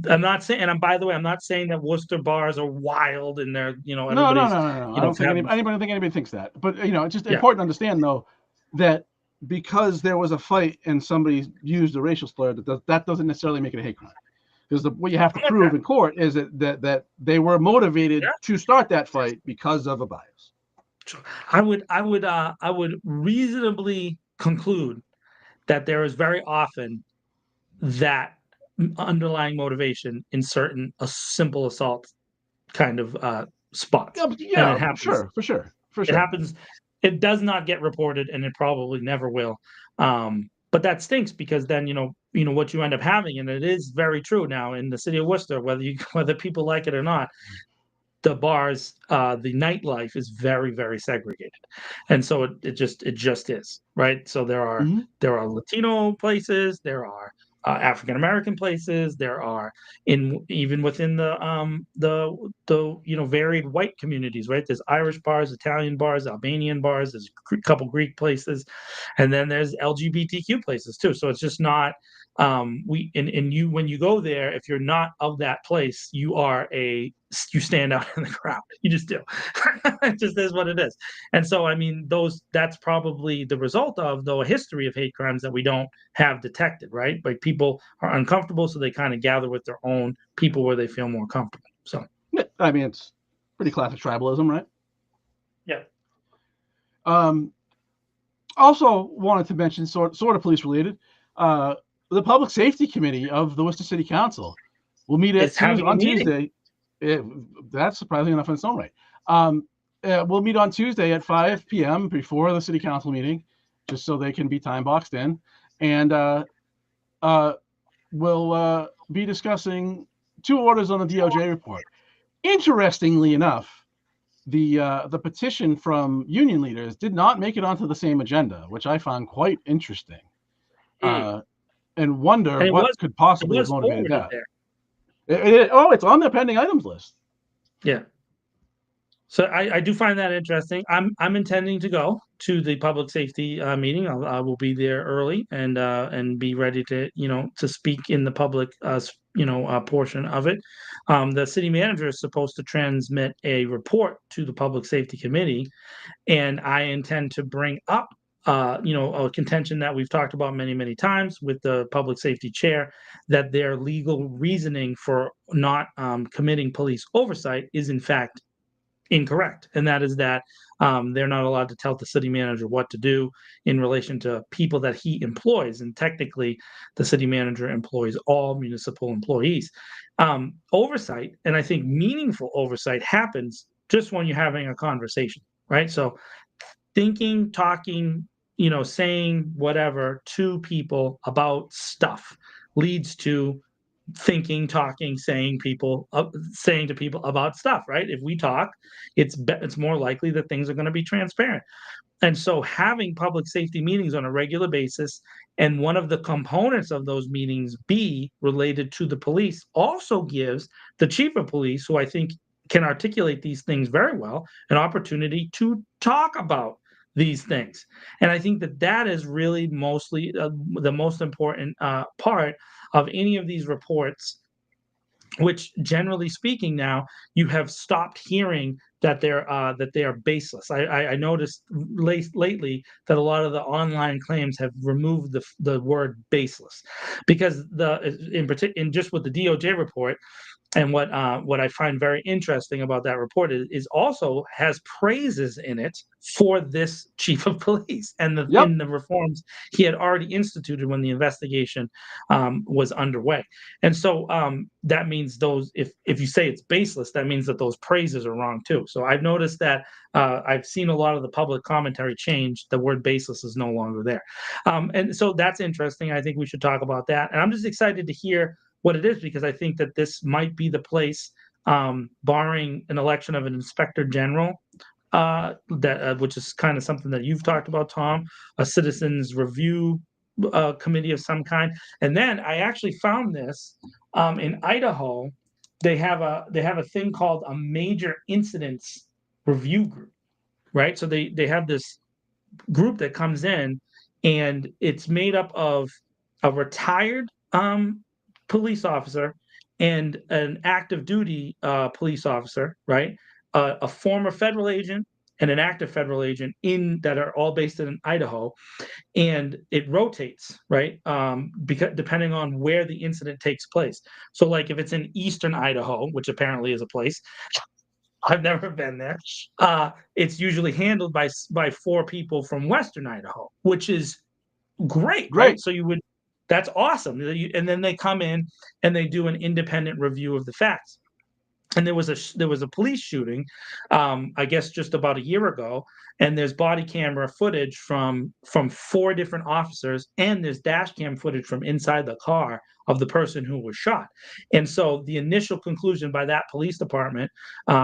I'm not saying, and by the way, I'm not saying that Worcester bars are wild and they're, No. I don't think anybody thinks that. But it's just important to understand, though, that because there was a fight and somebody used a racial slur, that doesn't necessarily make it a hate crime. Because what you have to prove in court is that they were motivated to start that fight because of a bias. I would reasonably conclude that there is very often that underlying motivation in certain simple assault kind of spots. Yeah, for sure. For It sure. happens. It does not get reported, and it probably never will. But that stinks because then what you end up having, and it is very true now in the city of Worcester, whether people like it or not, the bars, the nightlife is very, very segregated, and so it just is, right. So there are Mhm. Latino places, there are African American places, there are even within the varied white communities, right. There's Irish bars, Italian bars, Albanian bars. There's a couple Greek places, and then there's LGBTQ places too. So it's just not when you go there, if you're not of that place, you stand out in the crowd. You just do. It just is what it is. And so, I mean, that's probably the result of, though, a history of hate crimes that we don't have detected, right? Like, people are uncomfortable, so they kind of gather with their own people where they feel more comfortable. So, Yeah, I mean, it's pretty classic tribalism, right? yeah. Also wanted to mention, sort of police related, the Public Safety Committee of the Worcester City Council will meet It's having a on meeting. Tuesday. That's surprising enough in its own right. We'll meet on Tuesday at 5 p.m. before the City Council meeting, just so they can be time boxed in, and we'll be discussing 2 orders on the DOJ report. Interestingly enough, the petition from union leaders did not make it onto the same agenda, which I found quite interesting, and wonder And what could possibly have motivated forwarded that. there. It's on the pending items list. Yeah. So I do find that interesting. I'm intending to go to the public safety meeting. I will be there early and be ready to speak in the public portion of it. The city manager is supposed to transmit a report to the public safety committee, and I intend to bring up a contention that we've talked about many times with the public safety chair, that their legal reasoning for not committing police oversight is in fact incorrect, and that is that they're not allowed to tell the city manager what to do in relation to people that he employs, and technically the city manager employs all municipal employees. Oversight, and I think meaningful oversight, happens just when you're having a conversation, right? So thinking, talking, saying whatever to people about stuff leads to thinking, talking, saying to people about stuff, right? If we talk, it's more likely that things are going to be transparent. And so having public safety meetings on a regular basis, and one of the components of those meetings be related to the police, also gives the chief of police, who I think can articulate these things very well, an opportunity to talk about these things. And I think that is really mostly the most important part of any of these reports, which, generally speaking, now you have stopped hearing that they are baseless. I noticed lately that a lot of the online claims have removed the word baseless, because in just with the DOJ report. And what I find very interesting about that report is also has praises in it for this chief of police and in the reforms he had already instituted when the investigation was underway. And so that means if you say it's baseless, that means that those praises are wrong too. So I've noticed that I've seen a lot of the public commentary change. The word baseless is no longer there. And so that's interesting. I think we should talk about that. And I'm just excited to hear what it is, because I think that this might be the place, barring an election of an inspector general, which is kind of something that you've talked about, Tom, a citizens review committee of some kind. And then I actually found this in Idaho. They have a thing called a major incidents review group, right? So they have this group that comes in, and it's made up of a retired police officer and an active duty police officer, right? A former federal agent and an active federal agent that are all based in Idaho, and it rotates, right? Because depending on where the incident takes place. So, like, if it's in eastern Idaho, which apparently is a place, I've never been there. It's usually handled by 4 people from western Idaho, which is great, right? So that's awesome. And then they come in and they do an independent review of the facts. and there was a police shooting, I guess just about a year ago, and there's body camera footage from 4 different officers, and there's dash cam footage from inside the car of the person who was shot. And so the initial conclusion by that police department,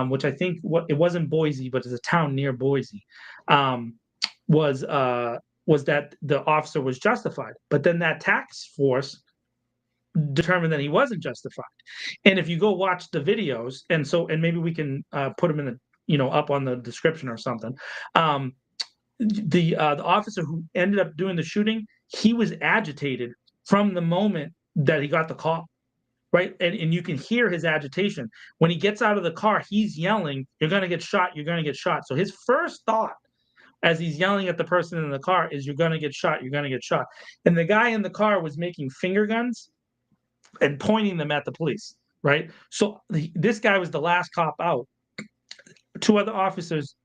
which I think it wasn't Boise, but it's a town near Boise, was that the officer was justified. But then that task force determined that he wasn't justified. And if you go watch the videos, and maybe we can put them in the up on the description or something. The officer who ended up doing the shooting, he was agitated from the moment that he got the call, right? And you can hear his agitation when he gets out of the car. He's yelling, "You're going to get shot! You're going to get shot!" So his first thought, as he's yelling at the person in the car, is, "You're going to get shot! You're going to get shot!" And the guy in the car was making finger guns and pointing them at the police, right? So this guy was the last cop out. 2 other officers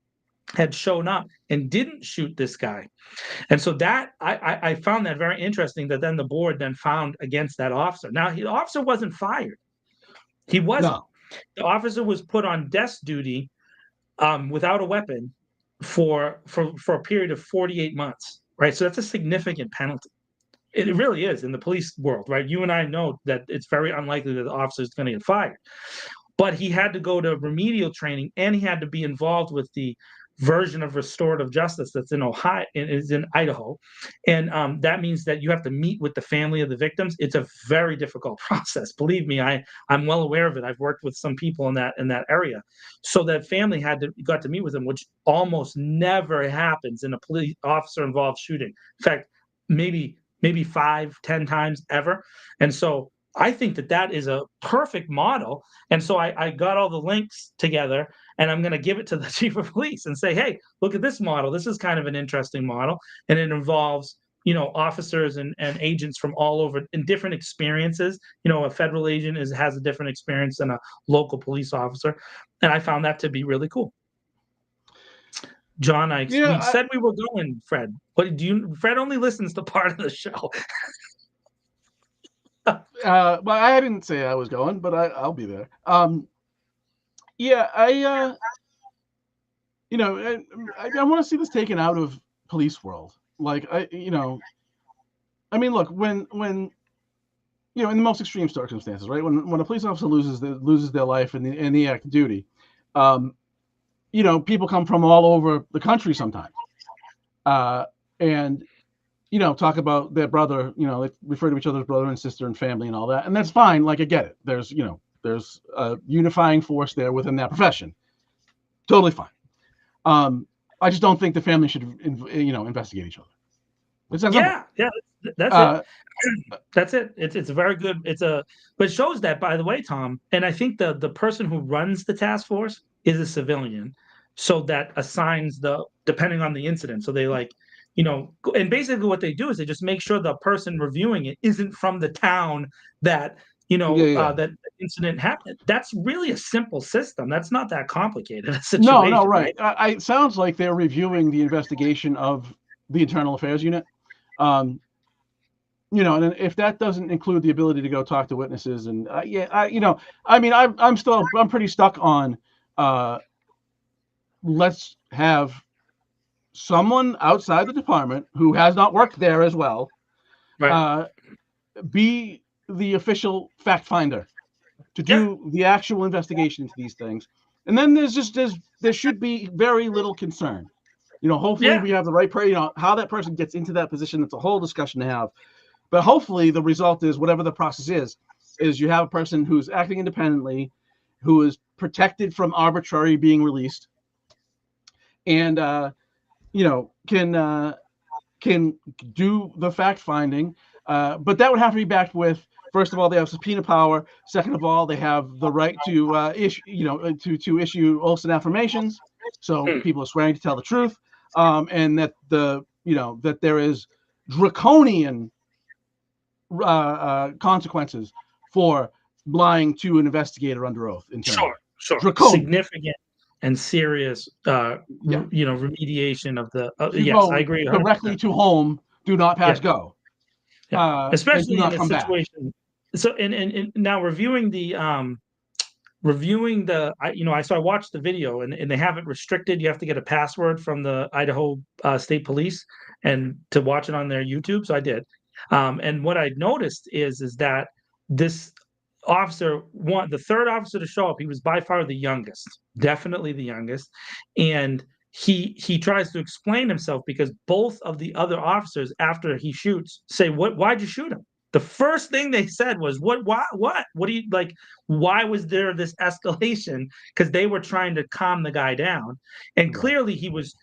had shown up and didn't shoot this guy. And so that I found that very interesting, that then the board then found against that officer. Now, the officer wasn't fired. He wasn't. No. The officer was put on desk duty without a weapon for a period of 48 months, right? So that's a significant penalty. It really is in the police world, right? You and I know that it's very unlikely that the officer is going to get fired. But he had to go to remedial training, and he had to be involved with the version of restorative justice that's in Ohio, is in Idaho. And that means that you have to meet with the family of the victims. It's a very difficult process. Believe me, I'm well aware of it. I've worked with some people in that area. So that family got to meet with them, which almost never happens in a police officer involved shooting. In fact, maybe 5-10 times ever. And so I think that is a perfect model. And so I got all the links together, and I'm going to give it to the chief of police and say, "Hey, look at this model. This is kind of an interesting model." And it involves, officers and agents from all over in different experiences. A federal agent has a different experience than a local police officer. And I found that to be really cool. John, we said we were going, Fred. Fred only listens to part of the show. Well, I didn't say I was going, but I'll be there. I want to see this taken out of police world. Like, look, when in the most extreme circumstances, right? When a police officer loses their life in the act of duty, people come from all over the country sometimes, and talk about their brother, they refer to each other as brother and sister and family and all that. And that's fine. Like, I get it. There's a unifying force there within that profession. Totally fine. I just don't think the family should, investigate each other. That's it. That's it. It's very good. But it shows that, by the way, Tom, and I think the person who runs the task force is a civilian. So that assigns depending on the incident. So they and basically what they do is they just make sure the person reviewing it isn't from the town that, that incident happened. That's really a simple system. That's not that complicated a situation. No, right. It sounds like they're reviewing the investigation of the Internal Affairs Unit. And if that doesn't include the ability to go talk to witnesses and I'm pretty stuck on let's have someone outside the department who has not worked there as well, right, be the official fact finder to do the actual investigation into these things. And then there should be very little concern. Hopefully we have the right person. How that person gets into that position, it's a whole discussion to have. But hopefully the result is, whatever the process is you have a person who's acting independently, who is protected from arbitrary being released, and can do the fact finding, but that would have to be backed with, first of all, they have subpoena power. Second of all, they have the right to issue oaths and affirmations, so people are swearing to tell the truth, and that that there is draconian consequences for lying to an investigator under oath. Sure. Draconian. Significant and serious, remediation of the. Yes, I agree. 100%. Directly to home, do not pass go. Yeah. Especially in a situation. Back. So, and now reviewing the reviewing so I watched the video, and they have it restricted. You have to get a password from the Idaho State Police and to watch it on their YouTube. So I did. And what I noticed is that this officer, the third officer to show up, he was by far the youngest, definitely the youngest. And he tries to explain himself because both of the other officers, after he shoots, say, why'd you shoot him? The first thing they said was, what do you like? Why was there this escalation? Because they were trying to calm the guy down. And clearly he was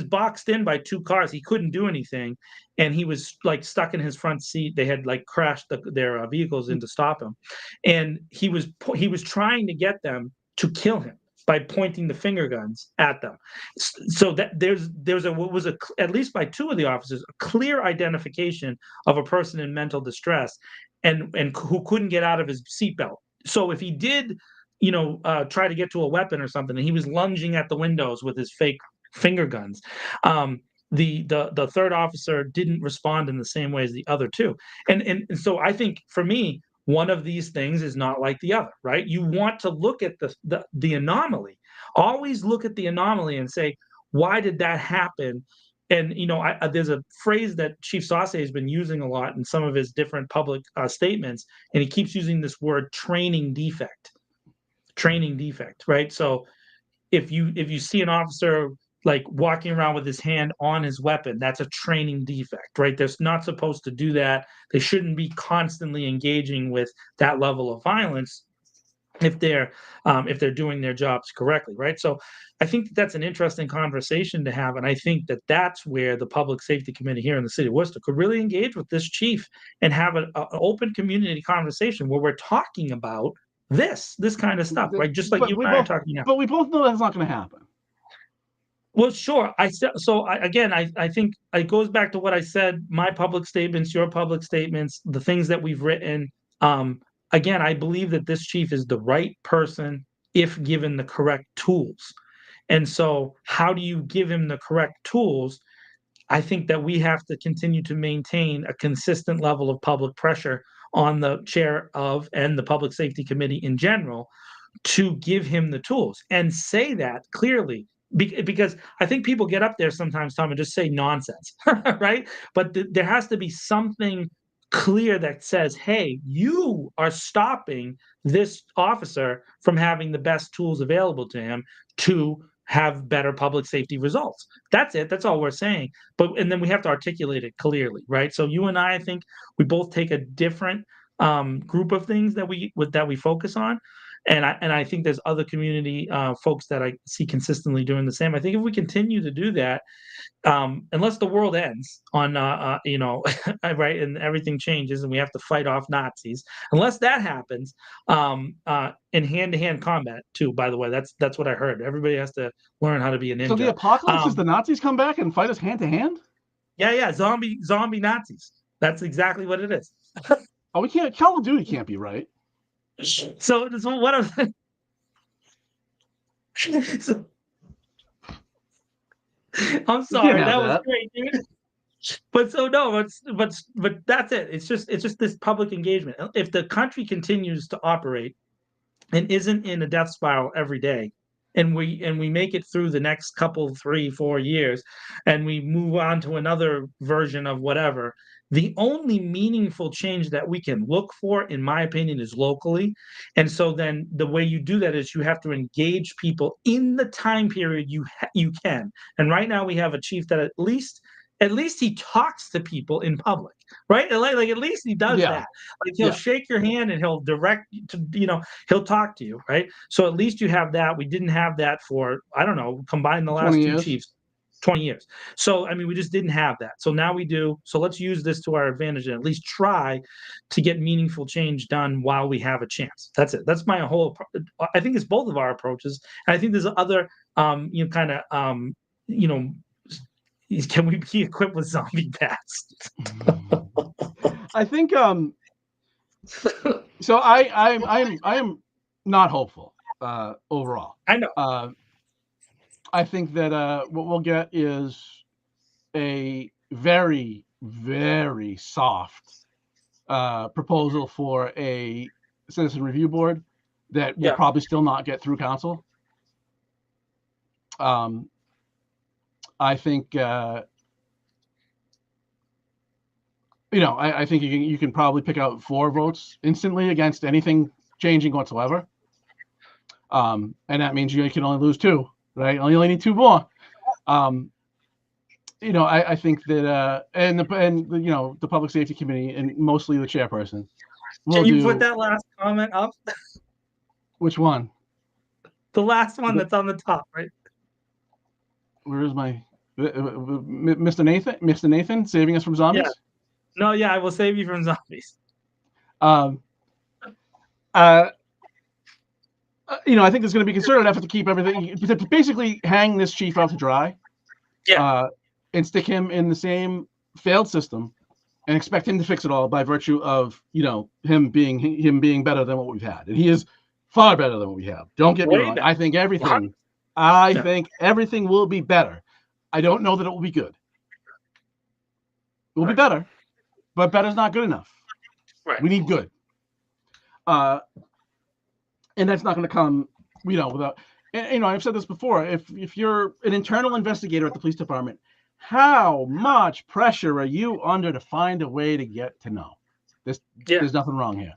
boxed in by two cars. He couldn't do anything. And he was like stuck in his front seat. They had like crashed their vehicles in to stop him. And he was trying to get them to kill him by pointing the finger guns at them. So that there's at least by two of the officers, a clear identification of a person in mental distress and who couldn't get out of his seatbelt. So if he did, try to get to a weapon or something, and he was lunging at the windows with his fake finger guns, the third officer didn't respond in the same way as the other two. And so I think for me, one of these things is not like the other, right? You want to look at the anomaly. Always look at the anomaly and say, why did that happen? And there's a phrase that Chief Sauce has been using a lot in some of his different public statements, and he keeps using this word training defect, right? So if you see an officer like walking around with his hand on his weapon, that's a training defect, right? They're not supposed to do that. They shouldn't be constantly engaging with that level of violence if they're doing their jobs correctly, right? So I think that's an interesting conversation to have, and I think that's where the Public Safety Committee here in the city of Worcester could really engage with this chief and have an open community conversation where we're talking about this kind of stuff, right? Just like you and I are talking now. But we both know that's not going to happen. Well, sure. I think it goes back to what I said, my public statements, your public statements, the things that we've written. Again, I believe that this chief is the right person if given the correct tools. And so how do you give him the correct tools? I think that we have to continue to maintain a consistent level of public pressure on the chair of and the Public Safety Committee in general to give him the tools and say that clearly. Because I think people get up there sometimes, Tom, and just say nonsense, right? But there has to be something clear that says, hey, you are stopping this officer from having the best tools available to him to have better public safety results. That's it. That's all we're saying. And then we have to articulate it clearly, right? So you and I think we both take a different group of things that we focus on. And I think there's other community folks that I see consistently doing the same. I think if we continue to do that, unless the world ends on, right, and everything changes and we have to fight off Nazis, unless that happens, in hand-to-hand combat too, by the way, that's what I heard. Everybody has to learn how to be a ninja. So the apocalypse is the Nazis come back and fight us hand-to-hand? Yeah, zombie Nazis. That's exactly what it is. Oh, we can't. Call of Duty can't be right. So what I'm so, I'm sorry, that was great, dude. But that's it. It's just this public engagement. If the country continues to operate and isn't in a death spiral every day, and we make it through the next couple, 3-4 years, and we move on to another version of whatever, the only meaningful change that we can look for, in my opinion, is locally. And so then the way you do that is you have to engage people in the time period you can. And right now we have a chief that at least he talks to people in public, right? Like at least he does that. Like he'll shake your hand and he'll direct you to, he'll talk to you, right? So at least you have that. We didn't have that for, I don't know, combine the last two chiefs, 20 years. So, I mean, we just didn't have that. So now we do. So let's use this to our advantage and at least try to get meaningful change done while we have a chance. That's it. That's my whole, I think it's both of our approaches. And I think there's other, can we be equipped with zombie bats? I think so I am not hopeful overall. I know. I think that what we'll get is a very, very soft proposal for a citizen review board that will probably still not get through council. I think I think you can probably pick out 4 votes instantly against anything changing whatsoever. And that means you can only lose 2, right? You only need 2 more. I think that and the Public Safety Committee and mostly the chairperson. Can you put that last comment up? Which one? The last one that's on the top, right? Where is my Mr. Nathan? Mr. Nathan saving us from zombies? Yeah. No, I will save you from zombies. I think there's going to be concerted effort to keep everything, to basically hang this chief out to dry. Yeah. And stick him in the same failed system and expect him to fix it all by virtue of, him being better than what we've had. And he is far better than what we have. Don't get me wrong. I think everything will be better. I don't know that it will be good. It will be better, but better's not good enough. Right. We need good. And that's not going to come, without, and, I've said this before. If you're an internal investigator at the police department, how much pressure are you under to find a way to get to know? There's nothing wrong here.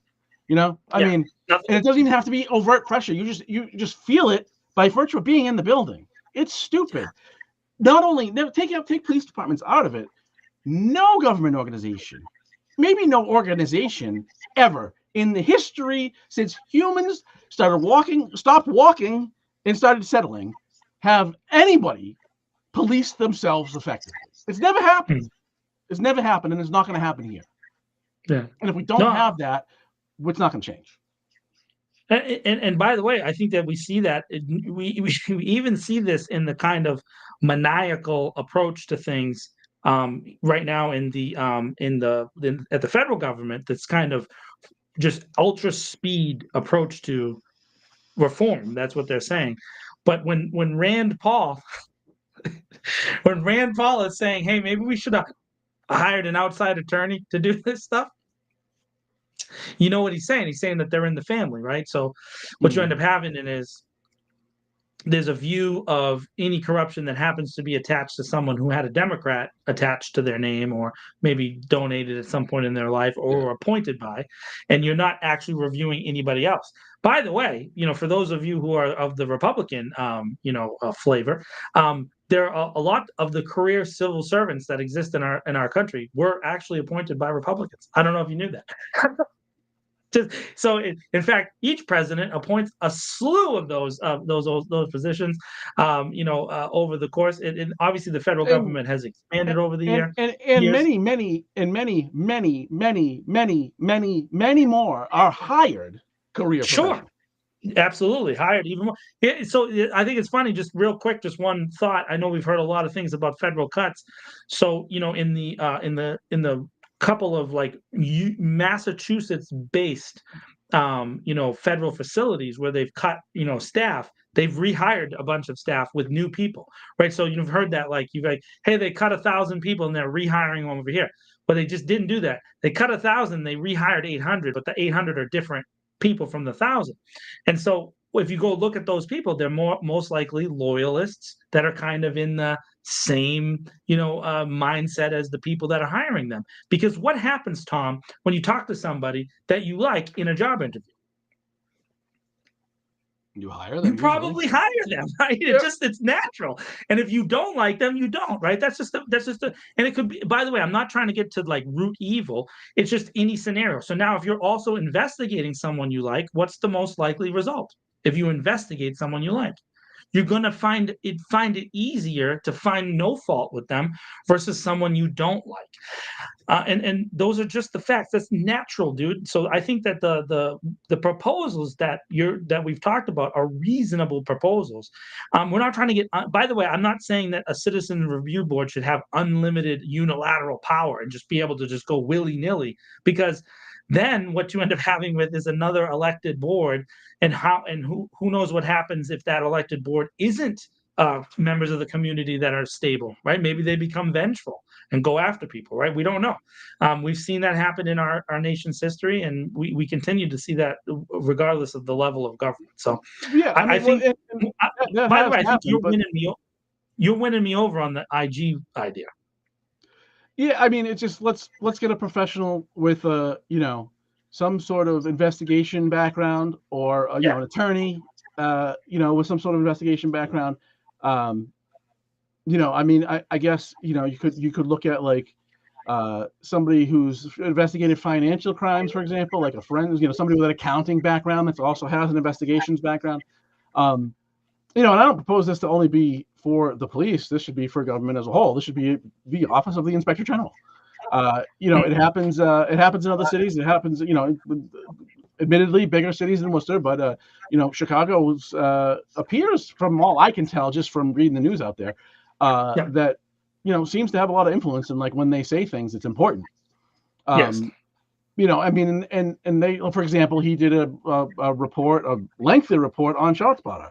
I mean, nothing. And it doesn't even have to be overt pressure. You just feel it by virtue of being in the building. It's stupid. Not only take police departments out of it, no government organization, maybe no organization ever in the history since humans stopped walking and started settling, have anybody police themselves effectively. It's never happened. It's never happened, and it's not going to happen here. Yeah. And if we don't have that, it's not going to change. And by the way, I think that we see that we even see this in the kind of maniacal approach to things right now at the federal government. That's kind of just ultra speed approach to reform. That's what they're saying. But when Rand Paul is saying, hey, maybe we should have hired an outside attorney to do this stuff, you know what he's saying? He's saying that they're in the family, right? So what you end up having is there's a view of any corruption that happens to be attached to someone who had a Democrat attached to their name or maybe donated at some point in their life or were appointed by, and you're not actually reviewing anybody else. By the way, for those of you who are of the Republican, flavor, there are a lot of the career civil servants that exist in our country were actually appointed by Republicans. I don't know if you knew that. In fact, each president appoints a slew of those positions, over the course. And obviously, the federal government has expanded over the year. And many more are hired career professionals. Absolutely, hired even more. So I think it's funny. Just real quick, just one thought. I know we've heard a lot of things about federal cuts. So in the couple of Massachusetts-based, federal facilities where they've cut, staff, they've rehired a bunch of staff with new people, right? So you've heard that, hey, they cut 1,000 people and they're rehiring them over here, but they just didn't do that. They cut 1,000, they rehired 800, but the 800 are different people from the 1,000, and so if you go look at those people, they're most likely loyalists that are kind of in the same, mindset as the people that are hiring them. Because what happens, Tom, when you talk to somebody that you like in a job interview? You hire them. You probably hire them, right? Yeah. It's natural. And if you don't like them, you don't, right? And it could be, by the way, I'm not trying to get to root evil. It's just any scenario. So now if you're also investigating someone you like, what's the most likely result? If you investigate someone you like, you're going to find it easier to find no fault with them versus someone you don't like. And those are just the facts. That's natural, dude. So I think that the proposals that we've talked about are reasonable proposals. We're not trying to get. By the way, I'm not saying that a citizen review board should have unlimited unilateral power and just be able to just go willy-nilly, because then what you end up having with is another elected board, and who knows what happens if that elected board isn't members of the community that are stable, right? Maybe they become vengeful, and go after people, right? We don't know. We've seen that happen in our nation's history, and we continue to see that regardless of the level of government. So Yeah, I I mean, well, think, that by the has way, I think happened, but you're winning me over on the IG idea. yeah, I mean, it's just let's get a professional with some sort of investigation background, or an attorney, with some sort of investigation background. I mean, I guess you could look at like somebody who's investigated financial crimes, for example, like a friend, somebody with an accounting background that also has an investigations background. And I don't propose this to only be for the police. This should be for government as a whole. This should be the Office of the Inspector General. It happens. It happens in other cities. It happens. Admittedly, bigger cities than Worcester, but Chicago appears, from all I can tell, just from reading the news out there, that seems to have a lot of influence. And like when they say things, it's important. Yes. I mean, and they, for example, he did a lengthy report on Shotspotter.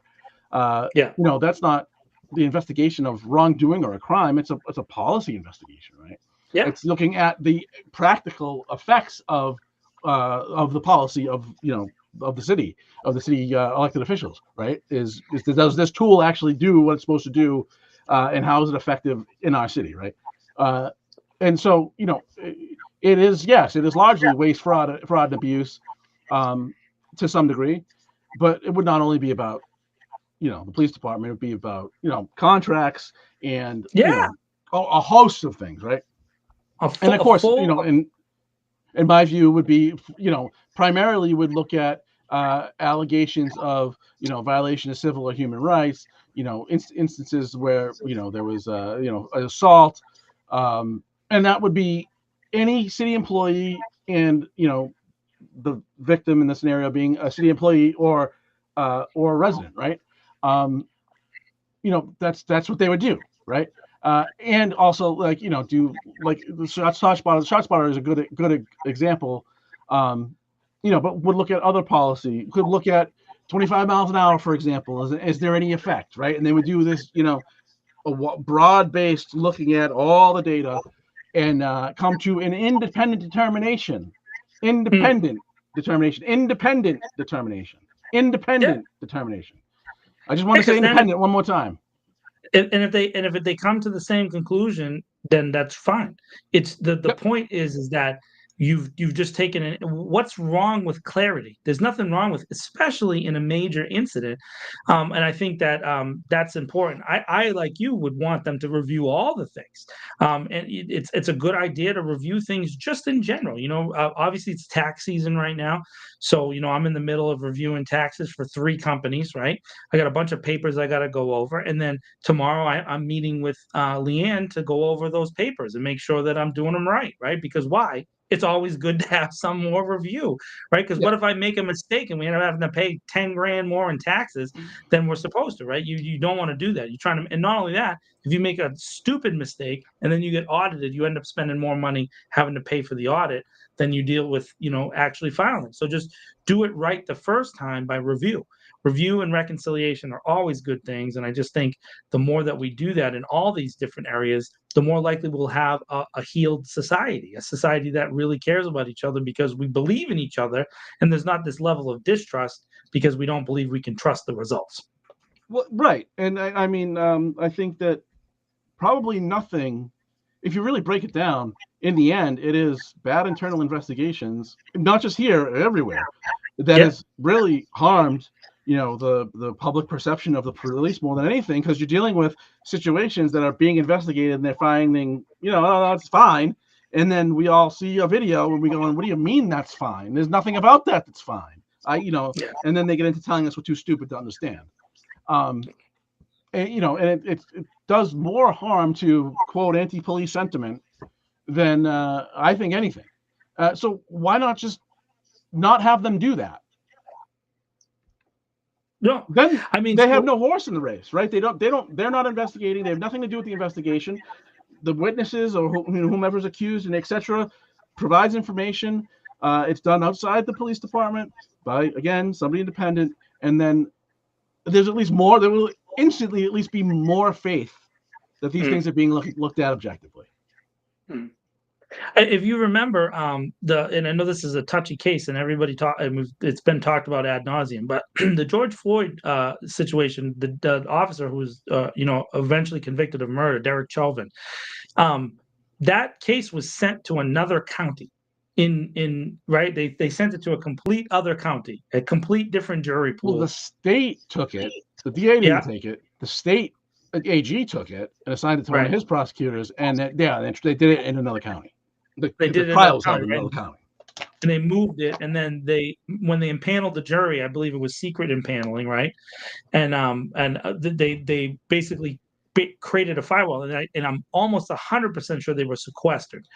That's not the investigation of wrongdoing or a crime. It's a policy investigation, right? Yeah. It's looking at the practical effects of the policy of the city elected officials, right? Does this tool actually do what it's supposed to do, and how is it effective in our city, right? And so it is largely waste, fraud and abuse, to some degree, but it would not only be about the police department. It would be about contracts and a host of things, right? And of course, in my view, would be primarily would look at allegations of violation of civil or human rights, instances where there was assault, and that would be any city employee, and the victim in the scenario being a city employee or a resident, right? That's what they would do, right? And also do like the ShotSpotter. ShotSpotter is a good example. But would look at other policy. Could look at 25 miles an hour, for example. Is there any effect, right? And they would do this, a broad-based looking at all the data, and come to an independent determination. Independent determination. I just want to say independent one more time. And if they come to the same conclusion, then that's fine. It's the point is that you've just taken it. What's wrong with clarity? There's nothing wrong with, especially in a major incident. And I think that that's important. I like you would want them to review all the things. And it's a good idea to review things just in general. Obviously it's tax season right now. So, I'm in the middle of reviewing taxes for 3 companies, right? I got a bunch of papers I got to go over. And then tomorrow I'm meeting with Leanne to go over those papers and make sure that I'm doing them right? Because why? It's always good to have some more review, right? Because what if I make a mistake and we end up having to pay 10 grand more in taxes than we're supposed to, right? You don't want to do that. You're trying to, and not only that, if you make a stupid mistake and then you get audited, you end up spending more money having to pay for the audit than you deal with, actually filing. So just do it right the first time by review. Review and reconciliation are always good things. And I just think the more that we do that in all these different areas, the more likely we'll have a healed society, a society that really cares about each other because we believe in each other. And there's not this level of distrust because we don't believe we can trust the results. Well, right. And I mean, I think that probably nothing, if you really break it down, in the end, it is bad internal investigations, not just here, everywhere, that has really harmed the public perception of the police more than anything, because you're dealing with situations that are being investigated and they're finding, oh, that's fine. And then we all see a video and we go, what do you mean that's fine? There's nothing about that's fine. And then they get into telling us we're too stupid to understand. And it does more harm to quote anti-police sentiment than I think anything. So why not just not have them do that? No, then they have no horse in the race, right? They're not investigating. They have nothing to do with the investigation. The witnesses or whomever's accused and etc. provides information. It's done outside the police department by, again, somebody independent. And then there's at least more. There will instantly at least be more faith that these things are being looked at objectively. If you remember, and I know this is a touchy case, and it's been talked about ad nauseum, but the George Floyd situation, the officer who was, eventually convicted of murder, Derek Chauvin, that case was sent to another county. Right, they sent it to a complete other county, a complete different jury pool. Well, the state took it. The DA didn't Yeah. take it. The state AG took it and assigned it to one of Right. his prosecutors, and they did it in another county. They did it The in trial another was held county, in right? another county. And they moved it, and then when they impaneled the jury, I believe it was secret impaneling, right? And they basically created a firewall, and I'm almost 100% sure they were sequestered,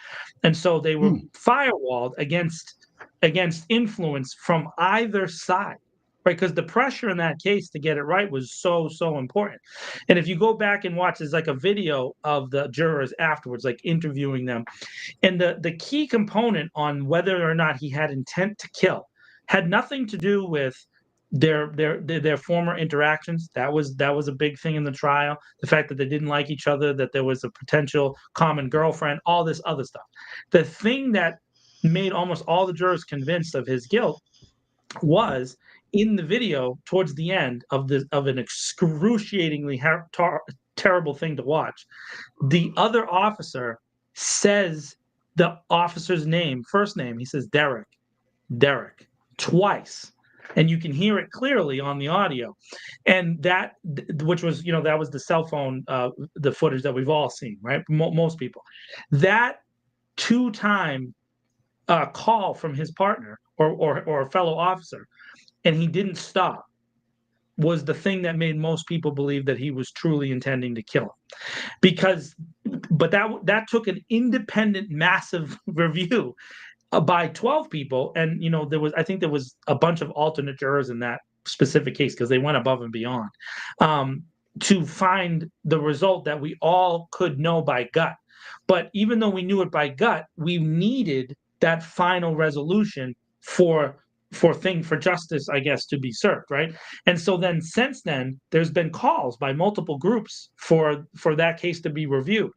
and so they were firewalled against influence from either side, right? Because the pressure in that case to get it right was so important. And if you go back and watch, there's like a video of the jurors afterwards, like interviewing them, and the key component on whether or not he had intent to kill had nothing to do with their former interactions. That was a big thing in the trial. The fact that they didn't like each other, that there was a potential common girlfriend, all this other stuff. The thing that made almost all the jurors convinced of his guilt was in the video towards the end of an excruciatingly terrible thing to watch. The other officer says the officer's first name. He says Derek, twice. And you can hear it clearly on the audio. And that, which was, that was the cell phone, the footage that we've all seen, right? Most people. That 2-time call from his partner or a fellow officer, and he didn't stop, was the thing that made most people believe that he was truly intending to kill him. But that took an independent, massive review by 12 people, and I think there was a bunch of alternate jurors in that specific case because they went above and beyond to find the result that we all could know by gut. But even though we knew it by gut, we needed that final resolution for justice, I guess, to be served, right? And so then, since then, there's been calls by multiple groups for that case to be reviewed.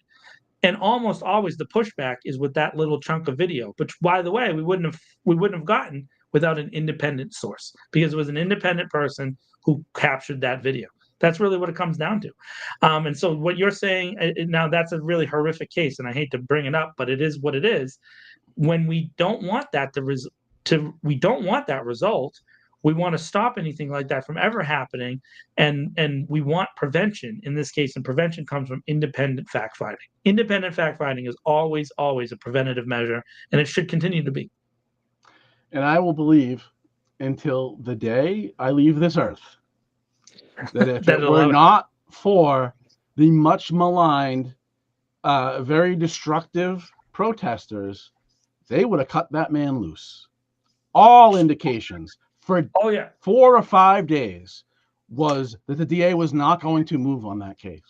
And almost always the pushback is with that little chunk of video, which, by the way, we wouldn't have gotten without an independent source, because it was an independent person who captured that video. That's really what it comes down to. And so what you're saying now, that's a really horrific case, and I hate to bring it up, but it is what it is. When we don't want that we don't want that result. We want to stop anything like that from ever happening, and we want prevention in this case, and prevention comes from independent fact-finding. Independent fact-finding is always a preventative measure, and it should continue to be. And I will believe until the day I leave this earth that if it were not for the much maligned, very destructive protesters, they would have cut that man loose. All indications for 4 or 5 days was that the DA was not going to move on that case.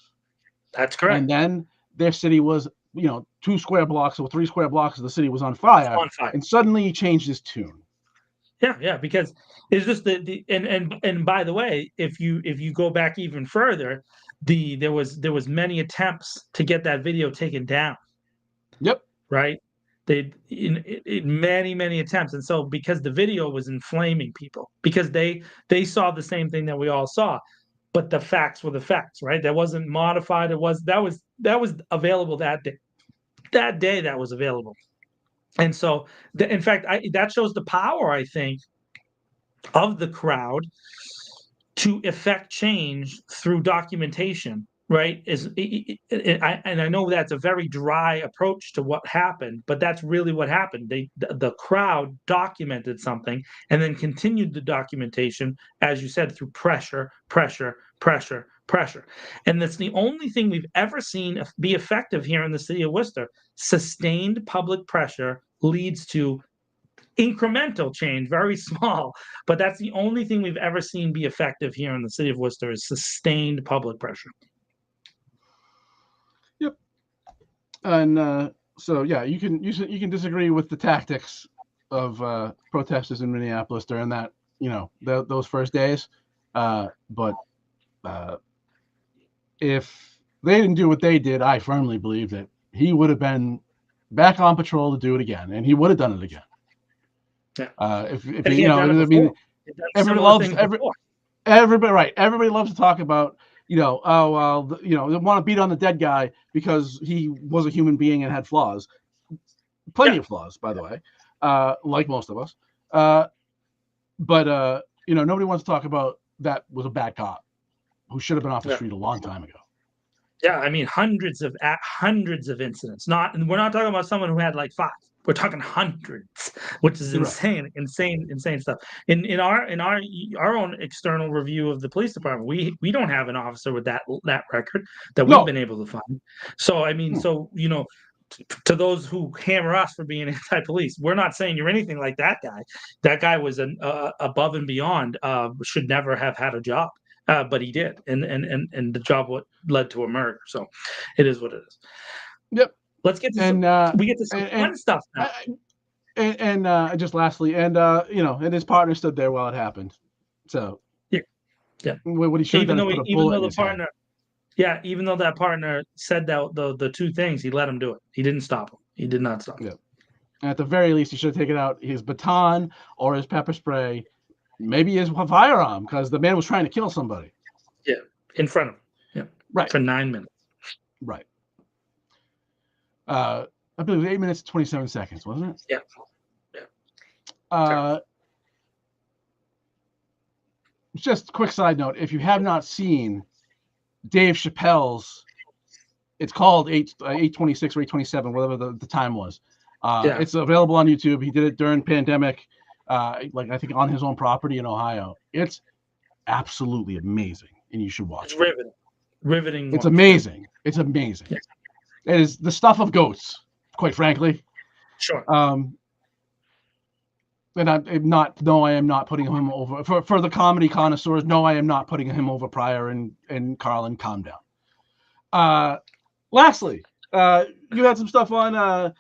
That's correct. And then their city was, 2 square blocks or 3 square blocks of the city was on fire. And suddenly he changed his tune. Yeah, because it's just and by the way, if you go back even further, there was many attempts to get that video taken down. Yep. Right. Many attempts, and so because the video was inflaming people, because they saw the same thing that we all saw, but the facts were the facts, right? That wasn't modified. That was available that day. That was available, and so in fact, that shows the power, I think, of the crowd to effect change through documentation. Right? And I know that's a very dry approach to what happened, but that's really what happened. The crowd documented something and then continued the documentation, as you said, through pressure. And that's the only thing we've ever seen be effective here in the city of Worcester. Sustained public pressure leads to incremental change, very small, but that's the only thing we've ever seen be effective here in the city of Worcester is sustained public pressure. Yep. And so yeah, you can disagree with the tactics of protesters in Minneapolis during that those first days, but if they didn't do what they did, I firmly believe that he would have been back on patrol to do it again, and he would have done it again. Yeah. If And he had done it I mean, before. He'd done everybody similar loves things before. everybody, right? Everybody loves to talk about, oh well, they want to beat on the dead guy because he was a human being and had flaws, plenty of flaws, by the way, like most of us. But nobody wants to talk about that was a bad cop who should have been off the street a long time ago. Yeah, I mean hundreds of incidents. And we're not talking about someone who had like 5. We're talking hundreds, which is insane, insane stuff. In our own external review of the police department, we don't have an officer with that record that we've been able to find. So I mean, to those who hammer us for being anti-police, we're not saying you're anything like that guy. That guy was an above and beyond. Should never have had a job. But he did, and the job led to a murder. So, it is what it is. Yep. Let's get to we get to some fun stuff now. And just lastly, and his partner stood there while it happened. So yeah. What he should have done is put a bullet in his head. Yeah, even though that partner said that the 2 things, he let him do it. He didn't stop him. He did not stop him. Yeah. At the very least, he should have taken out his baton or his pepper spray. Maybe his firearm, because the man was trying to kill somebody. Yeah, in front of him. Yeah, right. For 9 minutes. Right. I believe it was 8 minutes and 27 seconds, wasn't it? Yeah. Just a quick side note: if you have not seen Dave Chappelle's, it's called 826 or 827, whatever the time was. It's available on YouTube. He did it during pandemic. I think on his own property in Ohio. It's absolutely amazing, and you should watch it. Riveting. It's amazing. It's amazing. Yeah. It is the stuff of goats, quite frankly. Sure. And I am not putting him over for the comedy connoisseurs. No, I am not putting him over Pryor and Carlin. Calm down. Lastly, you had some stuff on.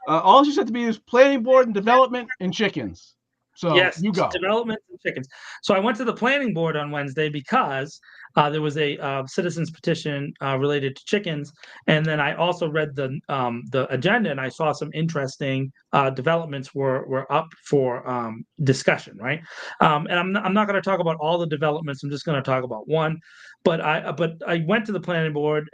All you said to me is planning board and development and chickens. So yes, you go. Development and chickens. So I went to the planning board on Wednesday because there was a citizens petition related to chickens, and then I also read the agenda, and I saw some interesting developments were up for discussion, right? And I'm not going to talk about all the developments. I'm just going to talk about one. But I went to the planning board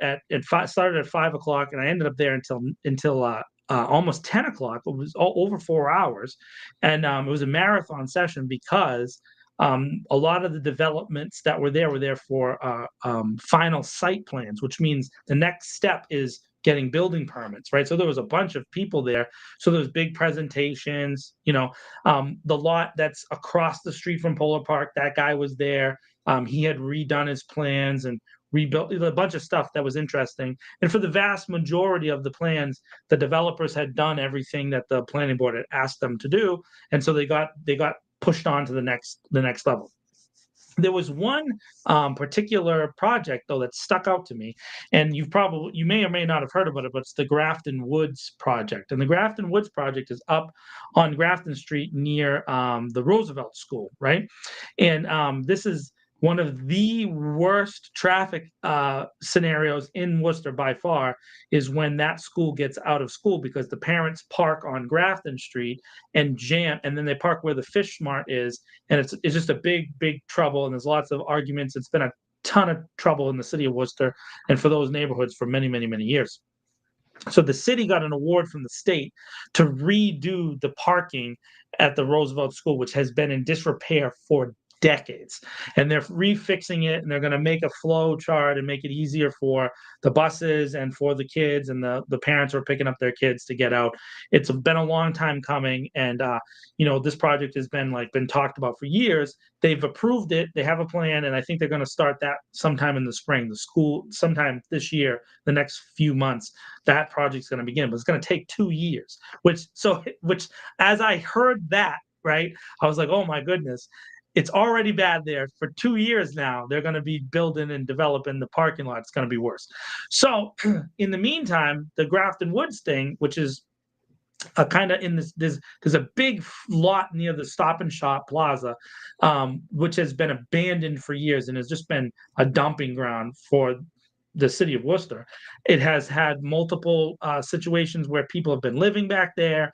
started at 5 o'clock, and I ended up there until almost 10 o'clock. It was over 4 hours. And it was a marathon session because a lot of the developments that were there for final site plans, which means the next step is getting building permits, right? So there was a bunch of people there. So there was big presentations, the lot that's across the street from Polar Park, that guy was there. He had redone his plans and rebuilt a bunch of stuff that was interesting. And for the vast majority of the plans, the developers had done everything that the planning board had asked them to do. And so they got pushed on to the next level. There was one particular project, though, that stuck out to me, and you may or may not have heard about it, but it's the Grafton Woods project. And the Grafton Woods project is up on Grafton Street near the Roosevelt School, right? And this is one of the worst traffic scenarios in Worcester by far, is when that school gets out of school, because the parents park on Grafton Street and jam, and then they park where the Fish Mart is, and it's just a big trouble, and there's lots of arguments. It's been a ton of trouble in the city of Worcester and for those neighborhoods for many years. So the city got an award from the state to redo the parking at the Roosevelt School, which has been in disrepair for decades, and they're refixing it, and they're going to make a flow chart and make it easier for the buses and for the kids, and the parents are picking up their kids to get out. It's been a long time coming, and this project has been talked about for years. They've approved it, they have a plan, and I think they're going to start that sometime in the spring. The school sometime this year, the next few months, that project's going to begin, but it's going to take 2 years, which as I heard that, right, I was like, oh my goodness. It's already bad there for 2 years now. They're going to be building and developing the parking lot. It's going to be worse. So in the meantime, the Grafton Woods thing, which is kind of in this, there's a big lot near the Stop and Shop Plaza, which has been abandoned for years and has just been a dumping ground for the city of Worcester. It has had multiple situations where people have been living back there,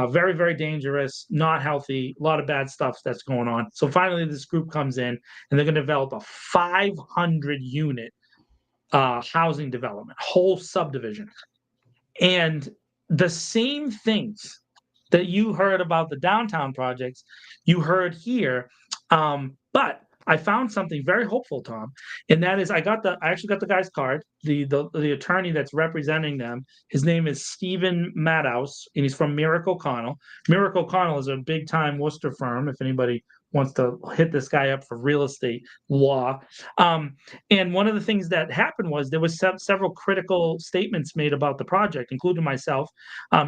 very, very dangerous, not healthy, a lot of bad stuff that's going on. So finally, this group comes in and they're going to develop a 500 unit housing development, whole subdivision. And the same things that you heard about the downtown projects, you heard here. But I found something very hopeful, Tom, and that is I actually got the guy's card, the attorney that's representing them. His name is Stephen Maddouse, and he's from Merrick O'Connell. Merrick O'Connell is a big time Worcester firm, if anybody wants to hit this guy up for real estate law. And one of the things that happened was there was several critical statements made about the project, including myself,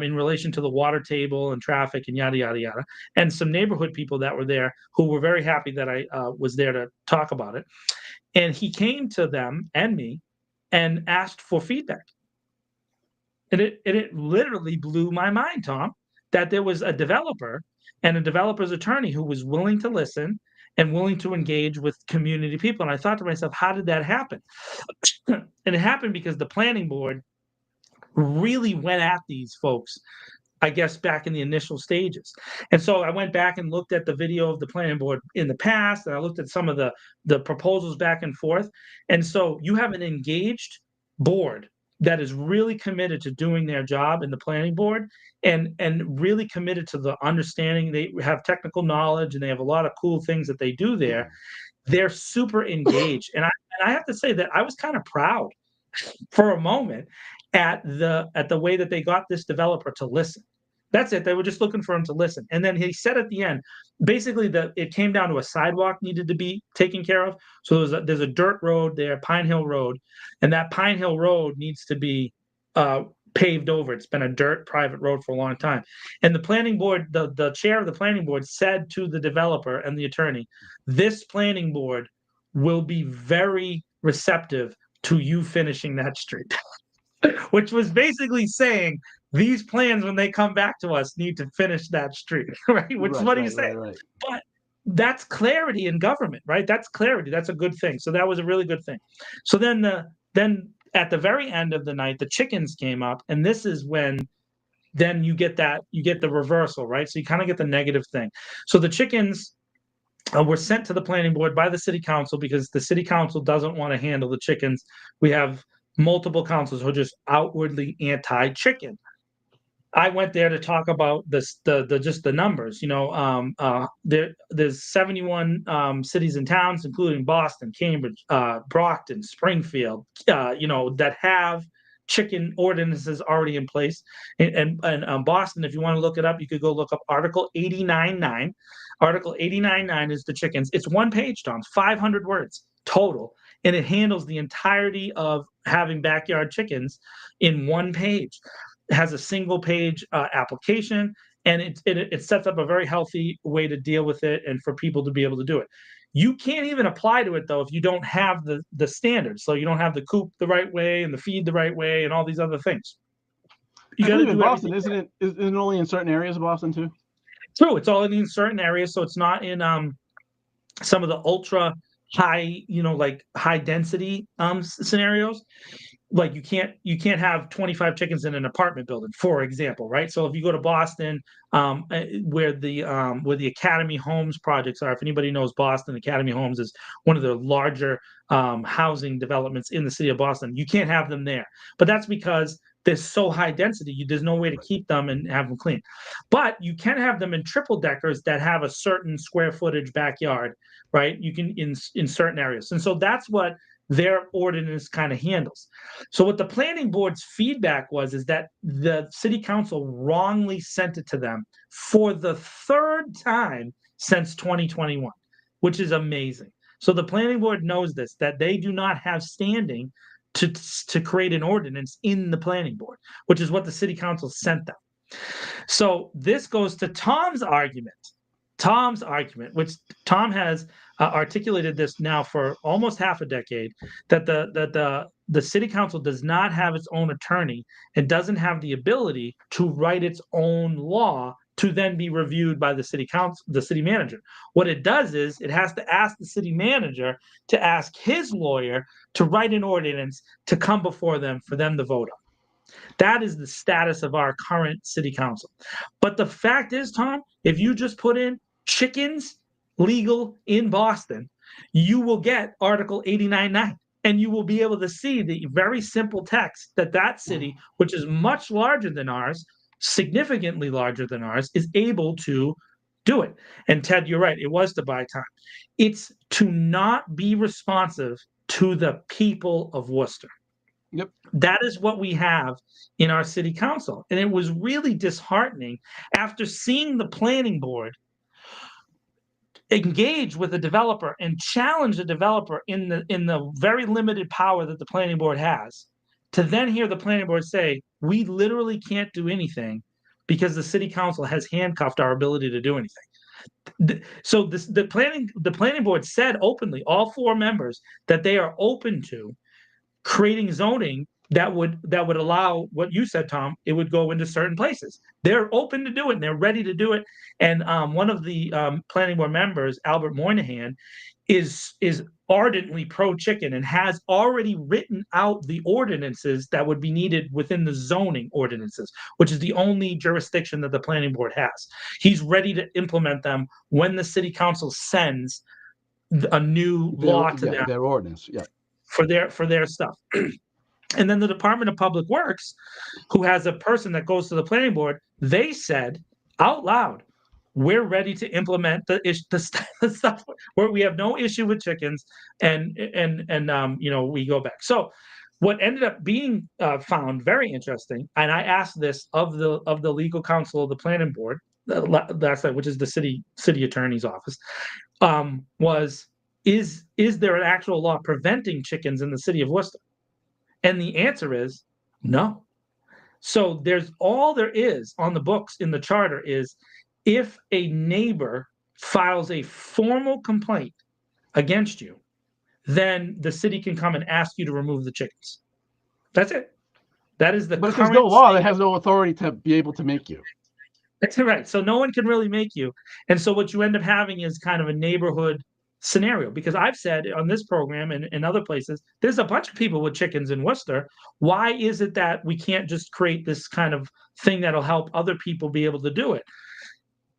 in relation to the water table and traffic and yada, yada, yada. And some neighborhood people that were there who were very happy that I was there to talk about it. And he came to them and me and asked for feedback. And it literally blew my mind, Tom, that there was a developer and a developer's attorney who was willing to listen and willing to engage with community people. And I thought to myself, how did that happen? And it happened because the planning board really went at these folks, I guess, back in the initial stages. And so I went back and looked at the video of the planning board in the past, and I looked at some of the proposals back and forth. And so you have an engaged board that is really committed to doing their job in the planning board and really committed to the understanding. They have technical knowledge and they have a lot of cool things that they do there. They're super engaged. And I have to say that I was kind of proud for a moment at the way that they got this developer to listen. That's it. They were just looking for him to listen. And then he said at the end, basically it came down to a sidewalk needed to be taken care of. So there's a dirt road there, Pine Hill Road, and that Pine Hill Road needs to be paved over. It's been a dirt private road for a long time. And the planning board, the chair of the planning board said to the developer and the attorney, this planning board will be very receptive to you finishing that street. Which was basically saying these plans, when they come back to us, need to finish that street, right? Which is what he's saying. Right. But that's clarity in government, right? That's clarity. That's a good thing. So that was a really good thing. So then at the very end of the night, the chickens came up, and this is when then you get the reversal, right? So you kind of get the negative thing. So the chickens were sent to the planning board by the city council because the city council doesn't want to handle the chickens. We have multiple councils who are just outwardly anti-chicken. I went there to talk about the numbers. There's 71 cities and towns, including Boston, Cambridge, Brockton, Springfield, that have chicken ordinances already in place. And Boston, if you want to look it up, you could go look up Article 89.9. Article 89.9 is the chickens. It's one page, Tom, 500 words total. And it handles the entirety of having backyard chickens in one page. It has a single page application, and it sets up a very healthy way to deal with it and for people to be able to do it. You can't even apply to it, though, if you don't have the standards. So you don't have the coop the right way and the feed the right way and all these other things. You got to do Boston, isn't it only in certain areas of Boston, too? True. It's all in certain areas, so it's not in some of the ultra high, like high density scenarios. Like you can't have 25 chickens in an apartment building, for example, right? So if you go to Boston, where the Academy Homes projects are, if anybody knows Boston, Academy Homes is one of the larger housing developments in the city of Boston. You can't have them there, but that's because there's so high density, there's no way to keep them and have them clean. But you can have them in triple deckers that have a certain square footage backyard, right? You can in certain areas. And so that's what their ordinance kind of handles. So what the planning board's feedback is that the city council wrongly sent it to them for the third time since 2021, which is amazing. So the planning board knows this, that they do not have standing to create an ordinance in the planning board, which is what the city council sent them. So this goes to Tom's argument, which Tom has articulated this now for almost half a decade, that the city council does not have its own attorney and doesn't have the ability to write its own law to then be reviewed by the city council, the city manager. What it does is it has to ask the city manager to ask his lawyer to write an ordinance to come before them for them to vote on. That is the status of our current city council. But the fact is, Tom, if you just put in chickens legal in Boston, you will get Article 89.9. And you will be able to see the very simple text that that city, which is much larger than ours, significantly larger than ours, is able to do it. And Ted, you're right. It was to buy time. It's to not be responsive to the people of Worcester. Yep. That is what we have in our city council. And it was really disheartening after seeing the planning board engage with the developer and challenge the developer in the very limited power that the planning board has, to then hear the planning board say, we literally can't do anything because the city council has handcuffed our ability to do anything. So the planning board said openly, all 4 members, that they are open to creating zoning that would allow what you said, Tom. It would go into certain places. They're open to do it, and they're ready to do it. And one of the planning board members, Albert Moynihan, is ardently pro-chicken and has already written out the ordinances that would be needed within the zoning ordinances, which is the only jurisdiction that the planning board has. He's ready to implement them when the city council sends a new law to them. Their ordinance, yeah. For their stuff. And then the Department of Public Works, who has a person that goes to the planning board, they said out loud, we're ready to implement the stuff where we have no issue with chickens, and we go back. So what ended up being found very interesting, and I asked this of the legal counsel of the planning board last night, which is the city attorney's office, was is there an actual law preventing chickens in the city of Worcester? And the answer is no. So all there is on the books in the charter is if a neighbor files a formal complaint against you, then the city can come and ask you to remove the chickens. That's it. That is the But if there's no law that has no authority to be able to make you. That's right. So no one can really make you. And so what you end up having is kind of a neighborhood scenario, because I've said on this program and in other places, there's a bunch of people with chickens in Worcester. Why is it that we can't just create this kind of thing that'll help other people be able to do it?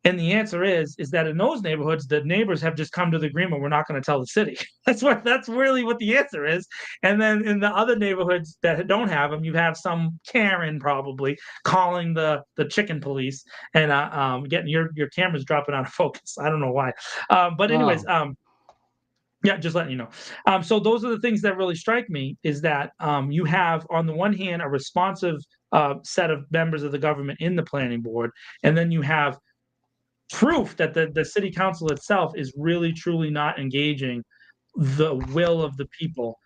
And the answer is that in those neighborhoods, the neighbors have just come to the agreement, we're not going to tell the city. That's really what the answer is. And then in the other neighborhoods that don't have them, you have some Karen probably calling the chicken police and getting your cameras dropping out of focus. I don't know why. But anyways, yeah, just letting you know. So those are the things that really strike me, is that you have, on the one hand, a responsive set of members of the government in the planning board, and then you have proof that the city council itself is really, truly not engaging the will of the people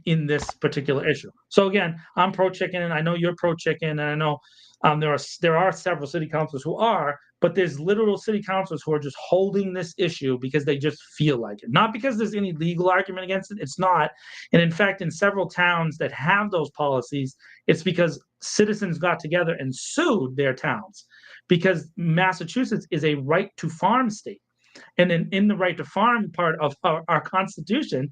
in this particular issue. So again, I'm pro-chicken, and I know you're pro-chicken, and I know there are several city councilors who are, but there's literal city councilors who are just holding this issue because they just feel like it. Not because there's any legal argument against it. It's not. And in fact, in several towns that have those policies, it's because citizens got together and sued their towns, because Massachusetts is a right to farm state. And in the right to farm part of our Constitution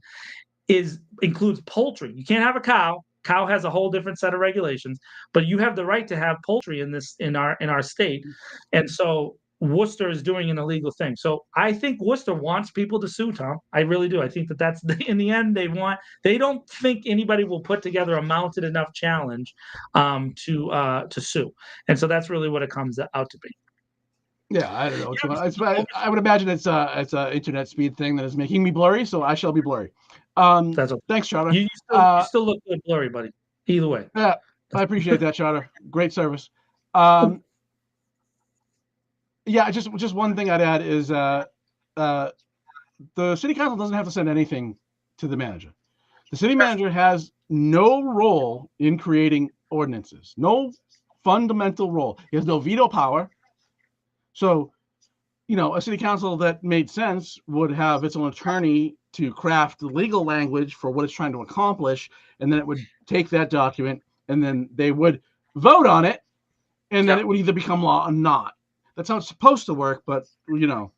includes poultry. You can't have a cow. Cow has a whole different set of regulations, but you have the right to have poultry in our state. And so Worcester is doing an illegal thing. So I think Worcester wants people to sue, Tom. I really do. I think that's in the end they don't think anybody will put together a mounted enough challenge to sue. And so that's really what it comes out to be. Yeah, I don't know. I would imagine it's a internet speed thing that is making me blurry, so I shall be blurry. That's okay. Thanks, Charter. You still look good blurry, buddy. Either way. Yeah, I appreciate that, Charter. Great service. Yeah, just one thing I'd add is the city council doesn't have to send anything to the manager. The city manager has no role in creating ordinances, no fundamental role. He has no veto power. So, a city council that made sense would have its own attorney to craft the legal language for what it's trying to accomplish, and then it would take that document, and then they would vote on it, and then it would either become law or not. That's how it's supposed to work, but you know.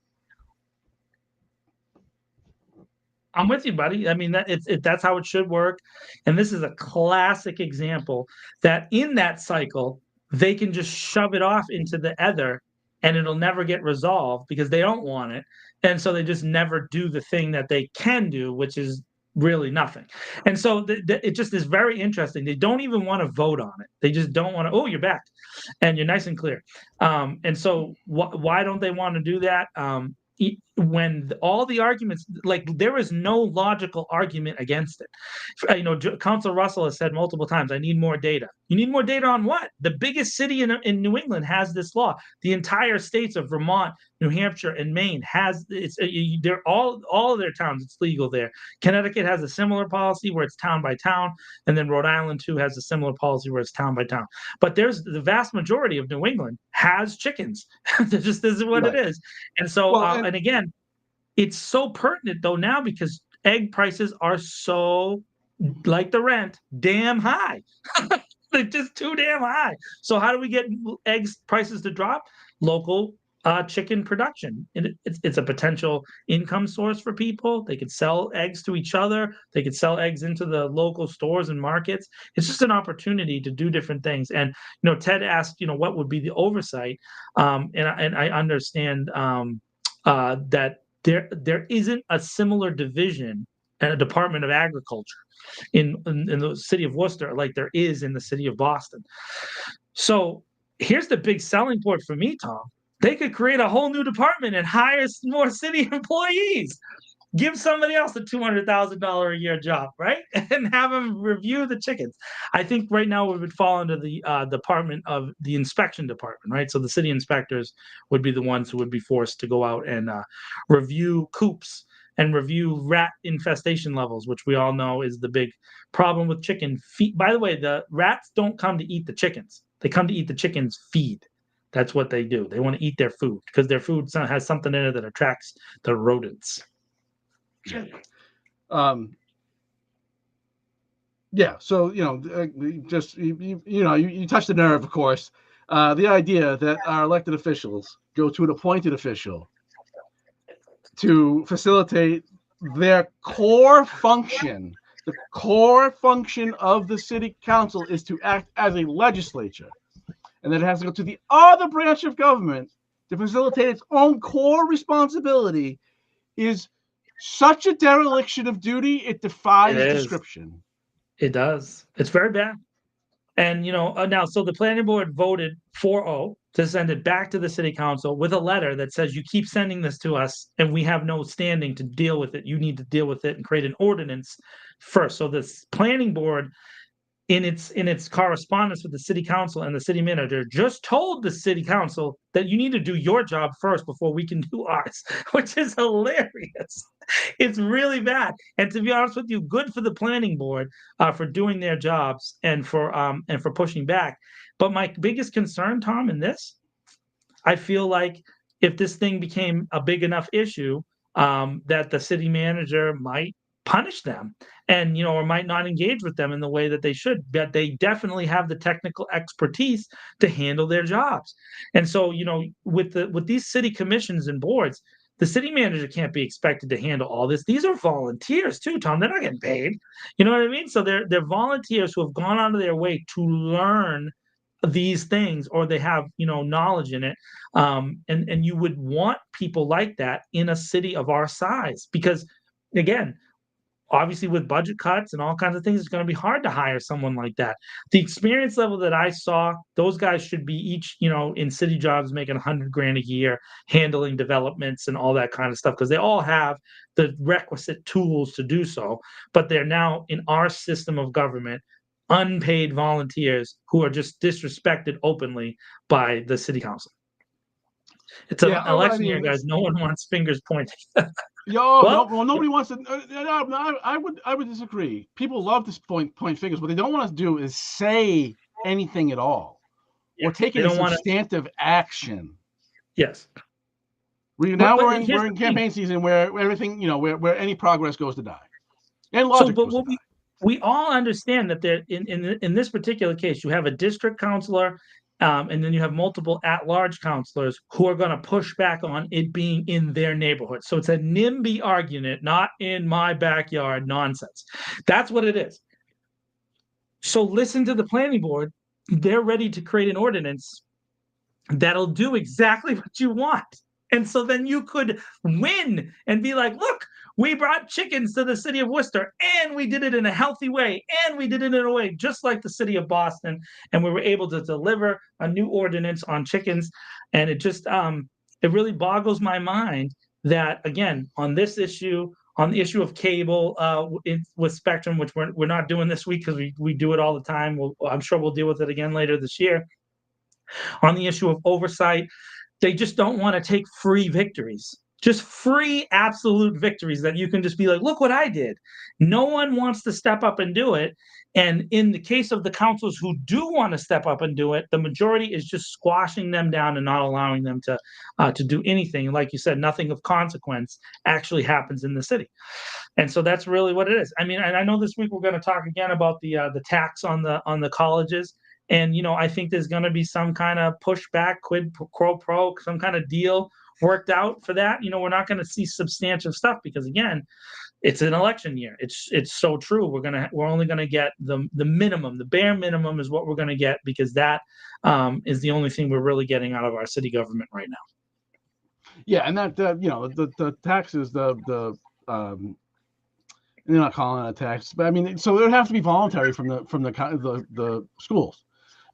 I'm with you, buddy. I mean, that's how it should work. And this is a classic example that in that cycle, they can just shove it off into the ether and it'll never get resolved because they don't want it. And so they just never do the thing that they can do, which is really nothing. And so it just is very interesting. They don't even want to vote on it. They just don't want to, oh, you're back and you're nice and clear. And so why don't they want to do that? When all the arguments, like there is no logical argument against it. Council Russell has said multiple times, I need more data. You need more data on what? The biggest city in New England has this law. The entire states of Vermont, New Hampshire, and Maine they're all of their towns, it's legal there. Connecticut has a similar policy where it's town by town, and then Rhode Island too has a similar policy where it's town by town. But there's the vast majority of New England has chickens. This is what it is. And so, and again, it's so pertinent though now because egg prices are so, like the rent, damn high. They're just too damn high. So how do we get eggs prices to drop? Local chicken production. And it's a potential income source for people. They could sell eggs to each other. They could sell eggs into the local stores and markets. It's just an opportunity to do different things. And Ted asked, what would be the oversight? And I understand that there isn't a similar division and a Department of Agriculture in the city of Worcester like there is in the city of Boston. So here's the big selling point for me, Tom. They could create a whole new department and hire more city employees. Give somebody else a $200,000 a year job, right? And have them review the chickens. I think right now we would fall under the department of the inspection department, right? So the city inspectors would be the ones who would be forced to go out and review coops and review rat infestation levels, which we all know is the big problem with chicken feed. By the way, the rats don't come to eat the chickens. They come to eat the chickens' feed. That's what they do. They want to eat their food because their food has something in it that attracts the rodents. So you touched the nerve, of course. The idea that our elected officials go to an appointed official to facilitate their core function. The core function of the city council is to act as a legislature, and then it has to go to the other branch of government to facilitate its own core responsibility is such a dereliction of duty, it defies description. It does. It's very bad. And, now, so the planning board voted 4-0 to send it back to the city council with a letter that says, you keep sending this to us and we have no standing to deal with it. You need to deal with it and create an ordinance first. So this planning board, in its correspondence with the city council and the city manager, just told the city council that you need to do your job first before we can do ours, which is hilarious. It's really bad. And to be honest with you, good for the planning board for doing their jobs and for pushing back. But my biggest concern, Tom, in this, I feel like if this thing became a big enough issue, that the city manager might punish them and or might not engage with them in the way that they should, but they definitely have the technical expertise to handle their jobs. And so with these city commissions and boards, the city manager can't be expected to handle all this. These are volunteers too, Tom. They're not getting paid. You know what I mean? So they're volunteers who have gone out of their way to learn these things, or they have knowledge in it. And you would want people like that in a city of our size, because again, obviously with budget cuts and all kinds of things, it's going to be hard to hire someone like that. The experience level that I saw, those guys should be each, in city jobs making $100,000 a year, handling developments and all that kind of stuff, because they all have the requisite tools to do so. But they're now in our system of government, unpaid volunteers who are just disrespected openly by the city council. It's an election year, guys. No one wants fingers pointing. Nobody wants to. I would disagree. People love to point fingers. What they don't want to do is say anything at all, or take any substantive action. Yes. We're in campaign season where everything where any progress goes to die, and logic goes to die. We all understand that there in this particular case, you have a district councilor And then you have multiple at-large counselors who are going to push back on it being in their neighborhood. So it's a NIMBY argument, not in my backyard nonsense. That's what it is. So listen to the planning board. They're ready to create an ordinance that'll do exactly what you want. And so then you could win and be like, look, we brought chickens to the city of Worcester, and we did it in a healthy way, and we did it in a way just like the city of Boston, and we were able to deliver a new ordinance on chickens. And it just it really boggles my mind that, again, on this issue, on the issue of cable with Spectrum, which we're not doing this week because we do it all the time. I'm sure we'll deal with it again later this year. On the issue of oversight, they just don't want to take free victories, just free absolute victories that you can just be like, look what I did. No one wants to step up and do it. And in the case of the councils who do want to step up and do it, the majority is just squashing them down and not allowing them to do anything. Like you said, nothing of consequence actually happens in the city. And so that's really what it is. I mean, and I know this week we're going to talk again about the tax on the colleges. And, I think there's going to be some kind of pushback, quid pro quo, some kind of deal worked out for that. We're not going to see substantive stuff because, again, it's an election year. It's so true. We're only going to get the minimum, the bare minimum is what we're going to get, because that is the only thing we're really getting out of our city government right now. Yeah, and that the taxes, they're not calling it a tax, but I mean, so it would have to be voluntary from the schools,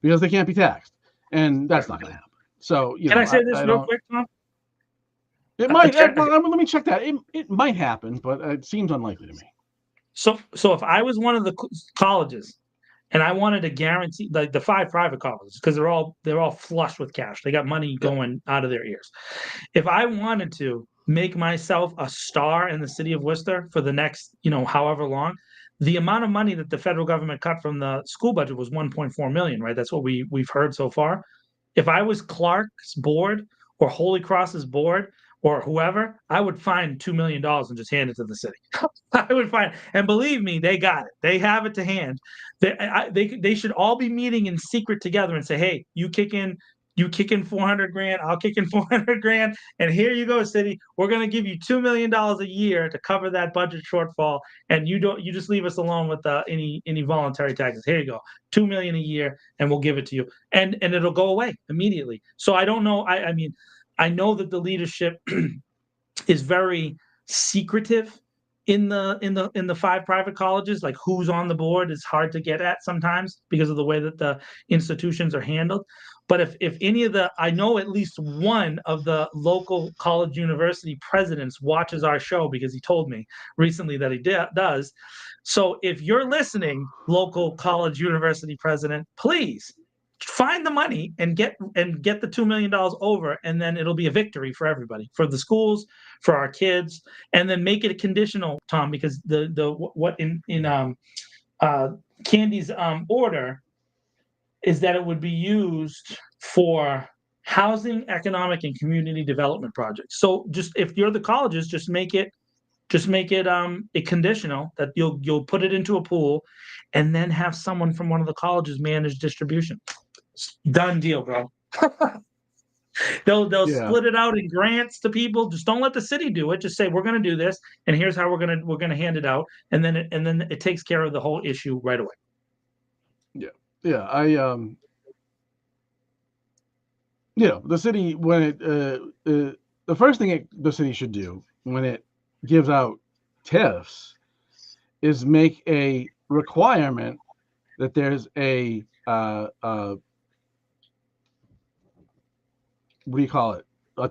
because they can't be taxed, and that's not going to happen. So, can I say this real quick, Tom? It might. Let me check that. It might happen, but it seems unlikely to me. So if I was one of the colleges, and I wanted to guarantee, like the 5 private colleges, because they're all flush with cash, they got money going out of their ears. If I wanted to make myself a star in the city of Worcester for the next, however long, the amount of money that the federal government cut from the school budget was $1.4 million, right? That's what we've heard so far. If I was Clark's board or Holy Cross's board or whoever, I would find $2 million and just hand it to the city. I would find, and believe me, they got it. They have it to hand. They should all be meeting in secret together and say, hey, you kick in $400,000, I'll kick in $400,000, and here you go, city. We're going to give you $2 million a year to cover that budget shortfall, and you just leave us alone with any voluntary taxes. Here you go, $2 million a year, and we'll give it to you, and it'll go away immediately. So I don't know. I mean, I know that the leadership is very secretive in the 5 private colleges. Like, who's on the board is hard to get at sometimes because of the way that the institutions are handled. But if any of I know at least one of the local college university presidents watches our show, because he told me recently that he does. So if you're listening, local college university president, please find the money and get the $2 million over, and then it'll be a victory for everybody, for the schools, for our kids, and then make it a conditional, Tom, because what in Candy's order is that it would be used for housing, economic, and community development projects. So just if you're the colleges, just make it a conditional that you'll put it into a pool, and then have someone from one of the colleges manage distribution. Done deal, bro. They'll split it out in grants to people. Just don't let the city do it. Just say, we're going to do this, and here's how we're going to hand it out, and then it takes care of the whole issue right away. Yeah, the city, when the first thing the city should do when it gives out TIFs is make a requirement that there's a what do you call it? A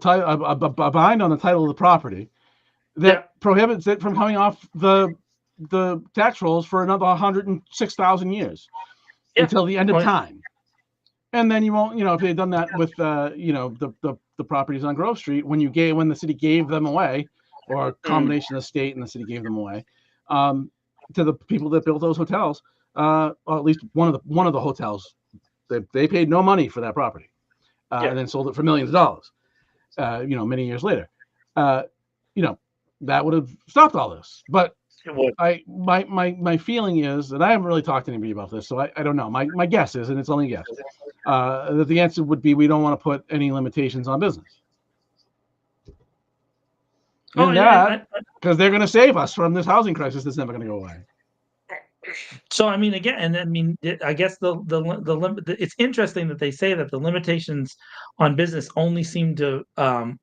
bind on the title of the property that prohibits it from coming off the tax rolls for another 106,000 years. Until the end of time. And then you won't, if they'd done that with the properties on Grove Street, when the city gave them away, or a combination of the state and the city gave them away, to the people that built those hotels, or at least one of the hotels, they paid no money for that property, and then sold it for millions of dollars, many years later. That would have stopped all this. But my feeling is, and I haven't really talked to anybody about this, so I don't know. My guess is, and it's only a guess, that the answer would be we don't want to put any limitations on business. And that, because they're going to save us from this housing crisis that's never going to go away. So I mean, again, and I mean, I guess it's interesting that they say that the limitations on business only seem to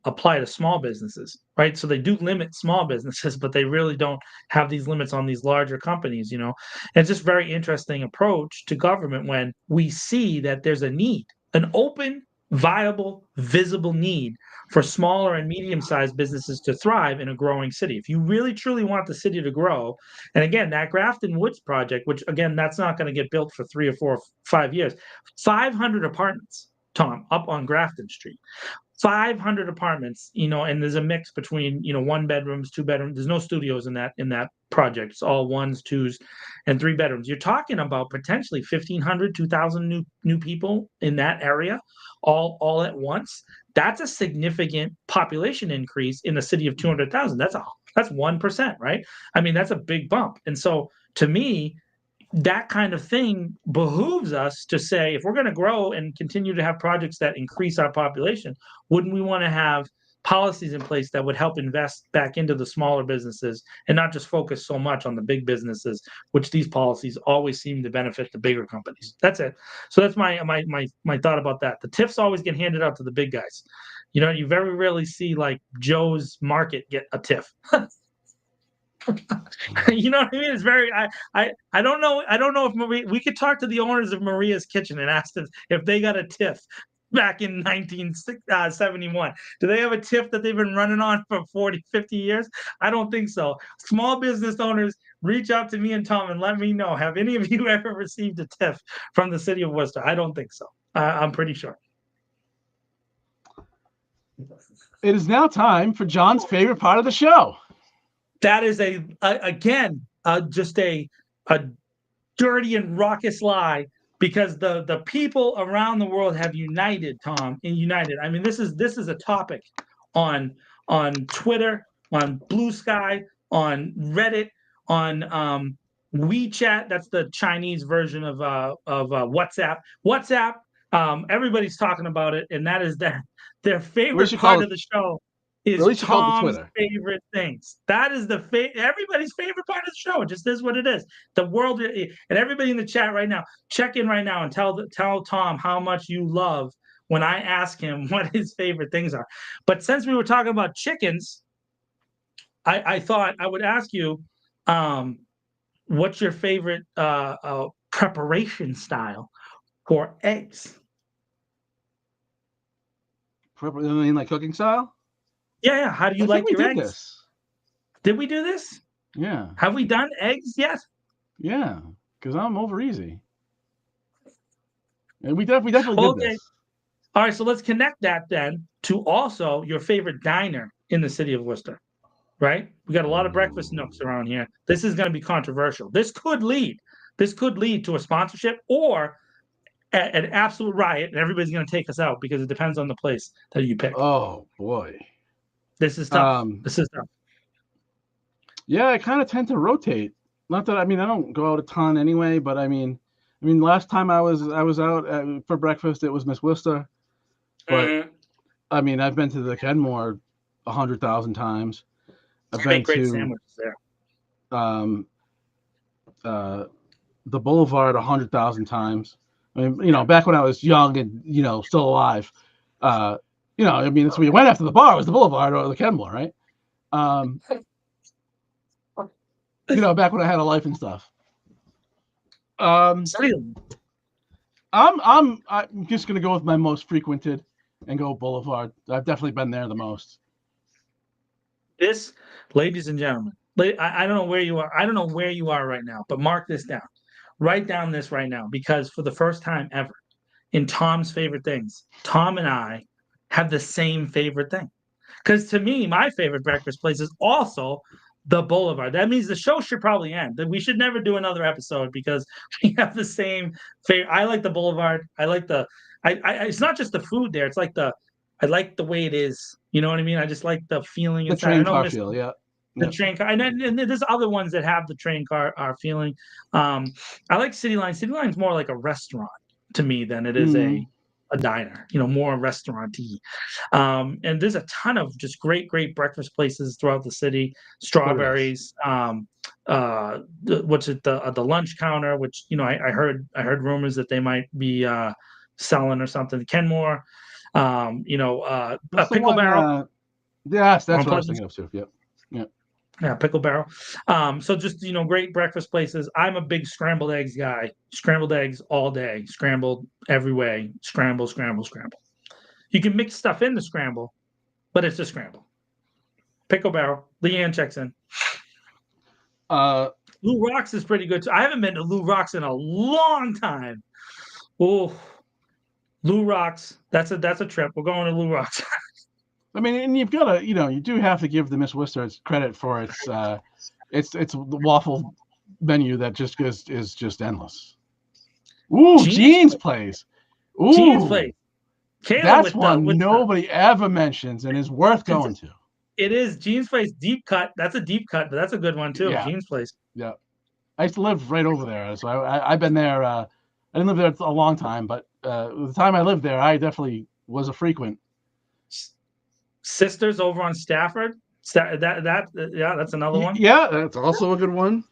apply to small businesses, right? So they do limit small businesses, but they really don't have these limits on these larger companies, And it's just very interesting approach to government when we see that there's a need, an open, viable, visible need for smaller and medium-sized businesses to thrive in a growing city. If you really truly want the city to grow, and again, that Grafton Woods project, which again, that's not going to get built for 3 or 4 or 5 years, 500 apartments, Tom, up on Grafton Street. 500 apartments, and there's a mix between, 1 bedrooms, 2 bedrooms. There's no studios in that project. It's all 1s, 2s, and 3 bedrooms. You're talking about potentially 1,500, 2,000 new people in that area, all at once. That's a significant population increase in a city of 200,000. That's 1%, right? I mean, that's a big bump. And so, to me, that kind of thing behooves us to say, if we're going to grow and continue to have projects that increase our population, wouldn't we want to have policies in place that would help invest back into the smaller businesses and not just focus so much on the big businesses, which these policies always seem to benefit the bigger companies. That's it. So that's my thought about that. The TIFs always get handed out to the big guys. You very rarely see like Joe's Market get a TIF. You know what I mean? It's very. I don't know. I don't know if we could talk to the owners of Maria's Kitchen and ask them if they got a TIF back in 1971. Do they have a TIF that they've been running on for 40, 50 years? I don't think so. Small business owners, reach out to me and Tom and let me know. Have any of you ever received a TIF from the city of Worcester? I don't think so. I'm pretty sure. It is now time for John's favorite part of the show. That is just a dirty and raucous lie, because the people around the world have united, Tom, and united. I mean, this is a topic on Twitter, on Blue Sky, on Reddit, on WeChat. That's the Chinese version of WhatsApp. Everybody's talking about it, and that is their favorite part of the show. Is Tom's favorite things. That is everybody's favorite part of the show. It just is what it is. The world, and everybody in the chat right now, check in right now and tell Tom how much you love when I ask him what his favorite things are. But since we were talking about chickens, I thought I would ask you, what's your favorite preparation style for eggs? I mean, like cooking style? Yeah. How do you like your eggs? Did we do this? Yeah. Have we done eggs yet? Yeah, because I'm over easy. And we definitely did this. All right, so let's connect that then to also your favorite diner in the city of Worcester, right? We got a lot of breakfast nooks around here. This is going to be controversial. This could lead to a sponsorship or an absolute riot, and everybody's going to take us out because it depends on the place that you pick. Oh boy. This is tough. Yeah, I kind of tend to rotate. Not that I don't go out a ton anyway, but I mean, last time I was out for breakfast, it was Miss Worcester. But I mean, I've been to the Kenmore 100,000 times. I've been great to sandwiches there. The Boulevard 100,000 times. I mean, back when I was young and still alive. That's where you went after the bar, was the Boulevard or the Kenmore, right? Back when I had a life and stuff. I'm just gonna go with my most frequented and go Boulevard. I've definitely been there the most. This, ladies and gentlemen, I don't know where you are. I don't know where you are right now, but mark this down. Write down this right now, because for the first time ever in Tom's favorite things, Tom and I have the same favorite thing. Because to me, my favorite breakfast place is also the Boulevard. That means the show should probably end. We should never do another episode because we have the same favorite. I like the Boulevard. I like it's not just the food there. It's like I like the way it is. You know what I mean? I just like the feeling. The train car feel, yeah. The train car, and there's other ones that have the train car feeling. I like City Line. City Line's more like a restaurant. to me than it is a diner, more restaurant-y. And there's a ton of just great breakfast places throughout the city. Strawberries, what's it, the lunch counter, which I heard rumors that they might be selling or something. Kenmore, a pickle barrel. Yes, that's what I was thinking of too. Yep. Yeah, pickle barrel. So just great breakfast places. I'm a big scrambled eggs guy. Scrambled eggs all day. Scrambled every way. Scramble. You can mix stuff in the scramble, but it's a scramble. Pickle barrel. Leanne checks in. Lou Rocks is pretty good too. I haven't been to Lou Rocks in a long time. Oh, Lou Rocks. That's a trip. We're going to Lou Rocks. I mean, and you've got to, you do have to give the Miss Worcester credit for its the waffle menu that is just endless. Ooh, Jean's Place. Ooh, Jean's Place. Kayla, that's one nobody ever mentions and is worth going to. It is Jean's Place, deep cut. That's a deep cut, but that's a good one too. Yeah. Jean's Place. Yeah, I used to live right over there, so I've been there. I didn't live there a long time, but the time I lived there, I definitely was a frequent. Sisters over on Stafford. That's another one. Yeah, that's also a good one.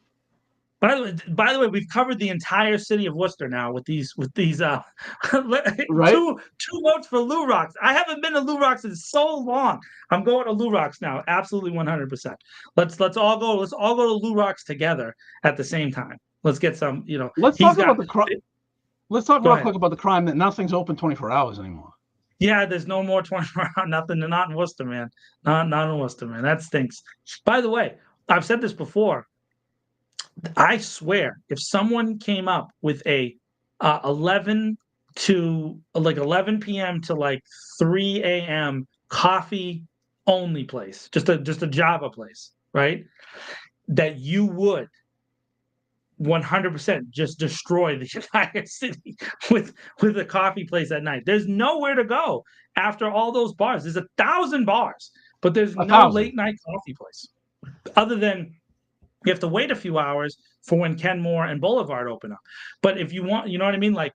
By the way, we've covered the entire city of Worcester now with these right? two votes for Lou Rocks. I haven't been to Lou Rocks in so long. I'm going to Lou Rocks now. Absolutely 100%. Let's all go to Lou Rocks together at the same time. Let's get some, Let's talk about the crime. Let's talk real quick about the crime that nothing's open 24 hours anymore. Yeah, there's no more 24 hours, nothing, not in Worcester, man. Not in Worcester, man. That stinks. By the way, I've said this before. I swear, if someone came up with a 11 p.m. to like 3 a.m. coffee only place, just a Java place, right? That you would 100% just destroy the entire city with a coffee place at night. There's nowhere to go after all those bars. There's 1,000 bars, but there's no late night coffee place other than you have to wait a few hours for when Kenmore and Boulevard open up. But if you want, you know what I mean? Like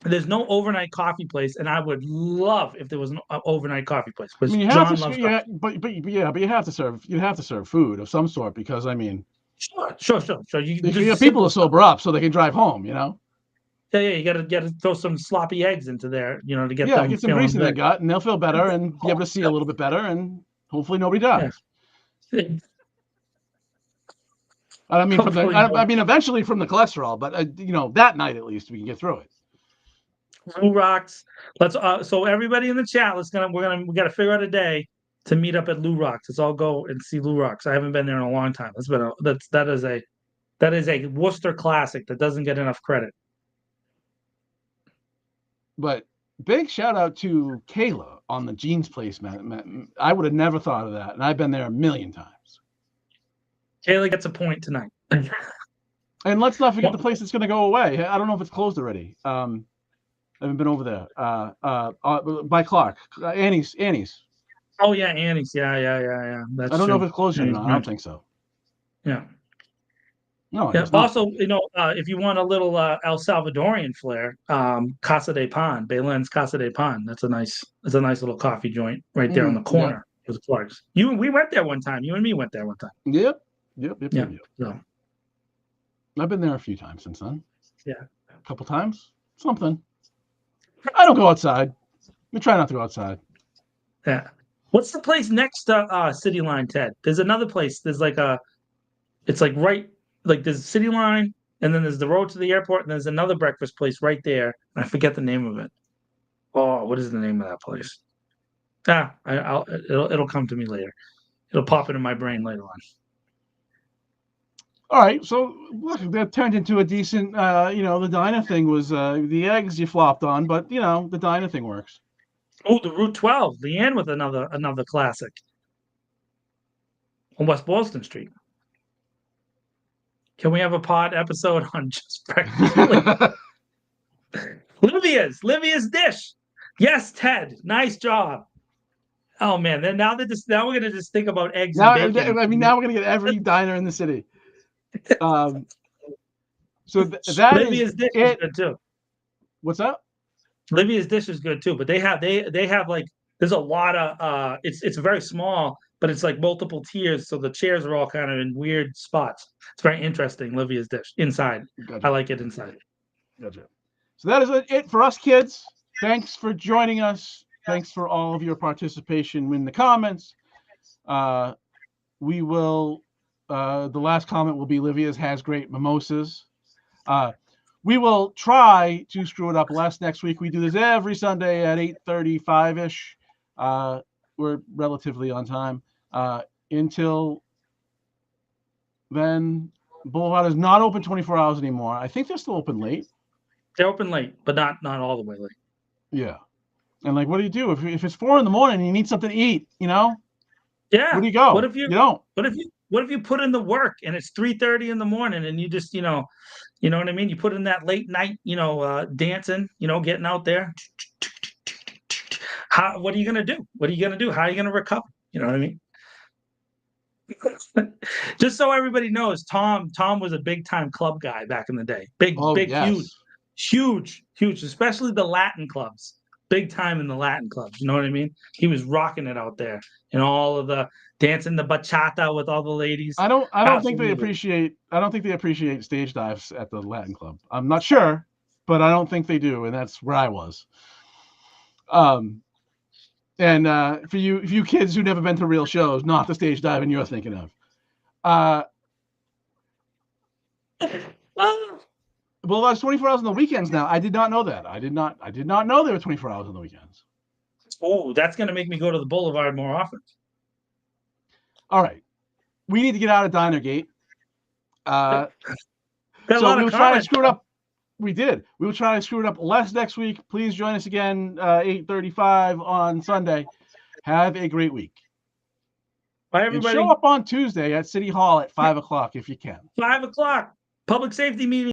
there's no overnight coffee place, and I would love if there was an overnight coffee place. I mean, John loves coffee. But you have to serve food of some sort because I mean. Sure. You get people to sober up so they can drive home, Yeah. You gotta throw some sloppy eggs into there, to get them. Get some grease in their gut, and they'll feel better and be able to see a little bit better, and hopefully nobody dies. Yeah. I mean, eventually from the cholesterol, but that night at least we can get through it. Lou Rocks. Let's. So everybody in the chat, we got to figure out a day to meet up at Lou Rocks. Let's all go and see Lou Rocks. I haven't been there in a long time. That is a Worcester classic that doesn't get enough credit. But big shout out to Kayla on the Jean's Place, man. I would have never thought of that, and I've been there a million times. Kayla gets a point tonight. And let's not forget the place that's going to go away. I don't know if it's closed already. I haven't been over there. By Clark, Annie's. Oh yeah, Annie's. Yeah. I don't know if it's closed yet or not. I don't think so. Yeah. No. Yeah. Also, if you want a little El Salvadorian flair, Casa de Pan, Baylen's Casa de Pan. That's a nice little coffee joint right there on the corner with Clark's. We went there one time. You and me went there one time. Yep. So, I've been there a few times since then. Yeah. A couple times. Something. I don't go outside. We try not to go outside. Yeah. What's the place next to City Line, Ted? There's another place. There's it's there's City Line, and then there's the road to the airport, and there's another breakfast place right there. I forget the name of it. Oh, what is the name of that place? It'll come to me later. It'll pop into my brain later on. All right, so look, that turned into a decent. The diner thing was the eggs you flopped on, but the diner thing works. Oh, the Route 12, Leanne with another classic on West Boylston Street. Can we have a pod episode on just breakfast? Livia's dish. Yes, Ted. Nice job. Oh man, then now we're gonna just think about eggs. And bacon. Now we're gonna get every diner in the city. So that Livia's is dish it. is good too. What's that? Livia's Dish is good too, but they have like there's a lot of it's very small, but it's like multiple tiers, so the chairs are all kind of in weird spots. It's very interesting. Livia's Dish inside. Gotcha. I like it inside. Gotcha. So that is it for us, kids. Thanks for joining us. Thanks for all of your participation in the comments. We will. The last comment will be Livia's has great mimosas. We will try to screw it up less next week. We do this every Sunday at 8:35-ish. We're relatively on time. Until then, Boulevard is not open 24 hours anymore. I think they're still open late. They're open late, but not all the way late. Yeah. And like, what do you do if it's 4 a.m. and you need something to eat? You know? Yeah. Where do you go? What if you don't? What if you put in the work and it's 3:30 in the morning and you just, you know what I mean? You put in that late night, dancing, getting out there. What are you gonna do? What are you gonna do? How are you gonna recover? You know what I mean? Just so everybody knows, Tom was a big time club guy back in the day. Big, Yes. huge, especially the Latin clubs. Big time in the Latin clubs. You know what I mean? He was rocking it out there and all of the dancing the bachata with all the ladies. I don't think they appreciate stage dives at the Latin club. I'm not sure, but I don't think they do, and that's where I was. And for you kids who've never been to real shows, not the stage diving you're thinking of. Well, that's 24 hours on the weekends now. I did not know that. I did not know there were 24 hours on the weekends. Oh, that's going to make me go to the Boulevard more often. All right. We need to get out of Diner Gate. So we'll try to screw it up. We did. We will try to screw it up less next week. Please join us again, 8:35 on Sunday. Have a great week. Bye, everybody. And show up on Tuesday at City Hall at 5 o'clock if you can. 5 o'clock. Public safety meeting.